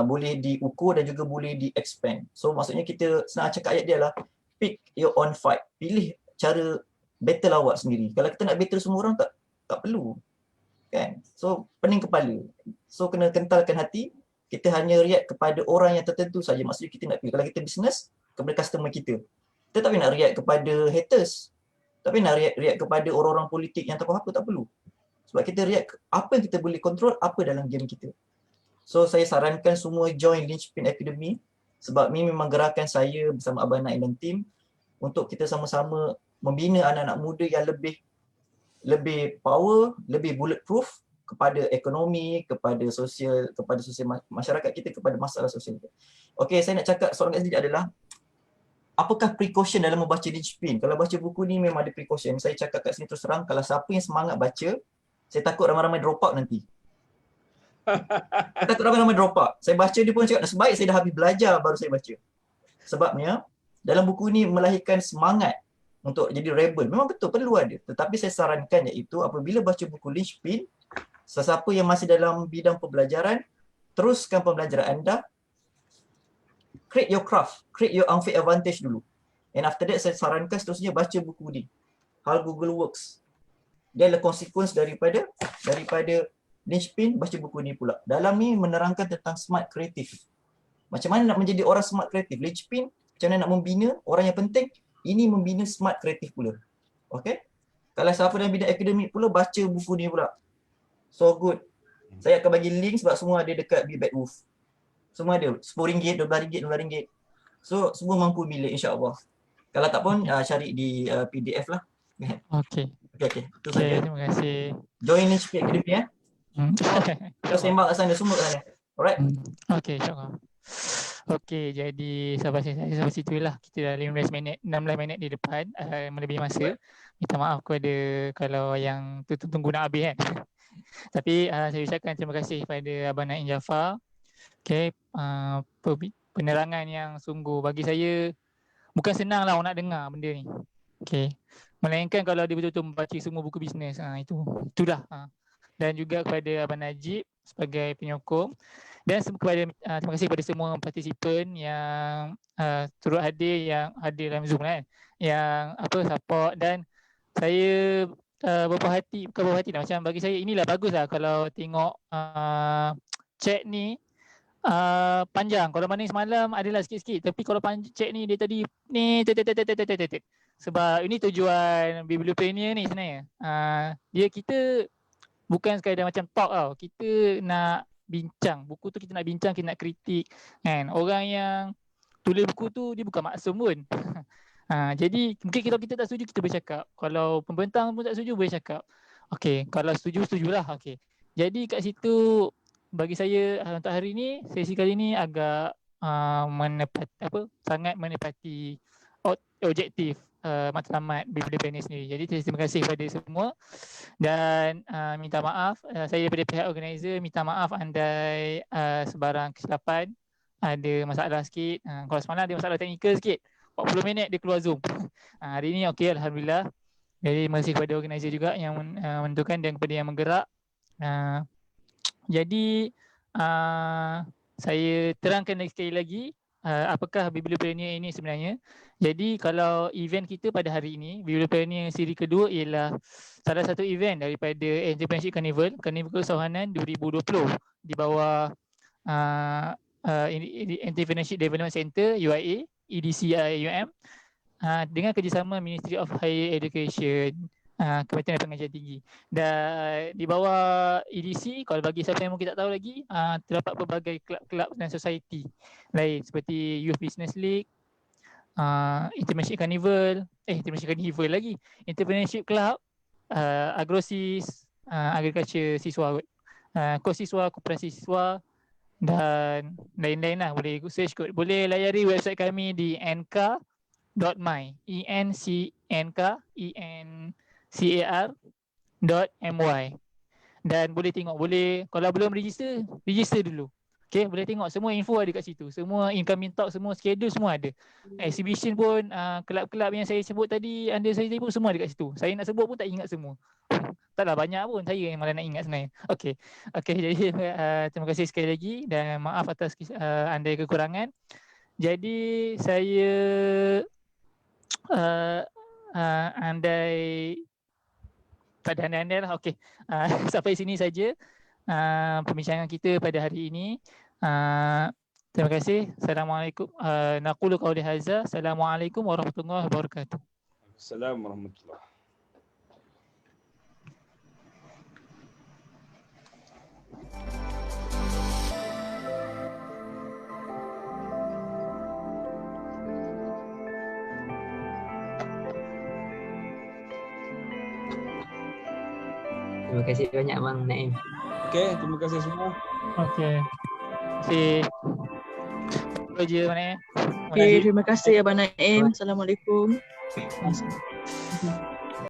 boleh diukur dan juga boleh di-expand. So maksudnya kita senang cakap ayat dia adalah pick your own fight. Pilih cara battle awak sendiri. Kalau kita nak battle semua orang tak perlu. kan. So pening kepala. So kena kentalkan hati. Kita hanya react kepada orang yang tertentu saja. Maksudnya kita nak kalau kita bisnes kepada customer kita. Kita tak nak react kepada haters. Tapi nak react kepada orang-orang politik yang tak apa tak perlu. Sebab kita react apa yang kita boleh kontrol, apa dalam game kita. So saya sarankan semua join Linchpin Academy sebab ni memang gerakan saya bersama Abang Naim dan tim untuk kita sama-sama membina anak-anak muda yang lebih power, lebih bulletproof kepada ekonomi, kepada sosial masyarakat kita, kepada masalah sosial kita. Okey, saya nak cakap soalan kat sini adalah apakah precaution dalam membaca Linchpin? Kalau baca buku ni memang ada precaution. Saya cakap kat sini terus terang, kalau siapa yang semangat baca, saya takut ramai-ramai drop out nanti. Saya takut ramai-ramai drop out. Saya baca dia pun cakap, sebaik saya dah habis belajar baru saya baca. Sebabnya, dalam buku ni melahirkan semangat untuk jadi rebel. Memang betul, perlu ada. Tetapi saya sarankan iaitu apabila baca buku Linchpin, sesiapa yang masih dalam bidang pembelajaran, teruskan pembelajaran anda, create your craft, create your unfair advantage dulu. And after that, saya sarankan seterusnya baca buku ni. How Google Works. Dia adalah consequence daripada Linchpin, baca buku ni pula. Dalam ni menerangkan tentang smart kreatif. Macam mana nak menjadi orang smart kreatif. Linchpin, macam mana nak membina orang yang penting, ini membina smart kreatif pula. Okay? Kalau siapa dalam bidang akademik pula, baca buku ni pula. So good. Saya akan bagi link sebab semua ada dekat Be Bad Wolf. Semua ada. RM10, RM12, So semua mampu milik insya-Allah. Kalau tak pun cari di PDF lah. Okey. Okay. Itu saja. Terima kasih. Join Linchpin Academy ya. Kita sembang kat sana, semua kat sana. Alright. Okey, insya-Allah. Okey, jadi sampai situ lah. Kita dah 16 minit di depan, melebihi masa. Minta maaf kepada kalau yang tunggu nak habis kan. Tapi saya ucapkan terima kasih kepada Abang Naim Jaafar. Okay, penerangan yang sungguh bagi saya bukan senang lah orang nak dengar benda ni. Okay, melainkan kalau dia betul-betul membaca semua buku bisnes, itulah. Dan juga kepada Abang Najib sebagai penyokong dan terima kasih kepada semua partisipan yang turut hadir, yang hadir dalam Zoom kan, yang support. Dan saya bukan berpuas hati lah. Macam bagi saya inilah bagus lah kalau tengok chat ni panjang. Kalau mana semalam adalah sikit-sikit, tapi kalau chat ni dia tadi ni sebab ini tujuan Bibliopreneur ni sebenarnya. Kita bukan sekadar macam talk tau. Kita nak bincang. Buku tu kita nak bincang, kita nak kritik kan. Orang yang tulis buku tu dia bukan maksum pun. Jadi mungkin kalau kita tak setuju kita boleh cakap. Kalau pembentang pun tak setuju boleh cakap. Okey, kalau setujulah. Okey. Jadi kat situ bagi saya untuk hari ni, sesi kali ni agak sangat menepati objektif matlamat Bibliopreneur sendiri. Jadi terima kasih kepada semua dan minta maaf saya daripada pihak organizer, minta maaf andai sebarang kesilapan, ada masalah sikit. Kalau semalam ada masalah teknikal sikit, 40 minit dia keluar Zoom. Hari ni okey, alhamdulillah. Jadi terima kasih kepada organizer juga yang menentukan dan kepada yang menggerak. Jadi saya terangkan sekali lagi apakah Bibliopreneur ini sebenarnya. Jadi kalau event kita pada hari ini, Bibliopreneur siri kedua ialah salah satu event daripada Entrepreneurship Carnival Kesawanan 2020 di bawah Entrepreneurship Development Center UIA, EDCIUM, dengan kerjasama Ministry of Higher Education, Kementerian Pengajian Tinggi. Dan di bawah EDC, kalau bagi siapa yang mungkin tak tahu lagi, terdapat pelbagai kelab-kelab dan society lain seperti Youth Business League, Entrepreneurship Carnival, Entrepreneurship Club, Agrosis, Agriculture Siswa, Kosiswa, Koperasi Siswa dan lain-lain lah. Boleh search kot. Boleh layari website kami di encar.my, encar.my, dan boleh tengok. Boleh, kalau belum register dulu. Okay, boleh tengok semua info ada kat situ. Semua incoming talk, semua schedule semua ada. Exhibition pun, kelab-kelab yang saya sebut tadi, saya pun semua ada kat situ. Saya nak sebut pun tak ingat semua. Taklah banyak pun, saya yang malah nak ingat sebenarnya. Okey, jadi terima kasih sekali lagi dan maaf atas andai kekurangan. Jadi saya andai pada anda-anda lah. Okey. Sampai sini saja perbincangan kita pada hari ini. Terima kasih. Assalamualaikum. Naqulu qawli hadza. Assalamualaikum warahmatullahi wabarakatuh. Assalamualaikum warahmatullahi. Terima kasih banyak Bang Naim. Okey, terima kasih semua. Okey. Terima kasih. Itu je mana. Terima kasih Abang Naim. Assalamualaikum.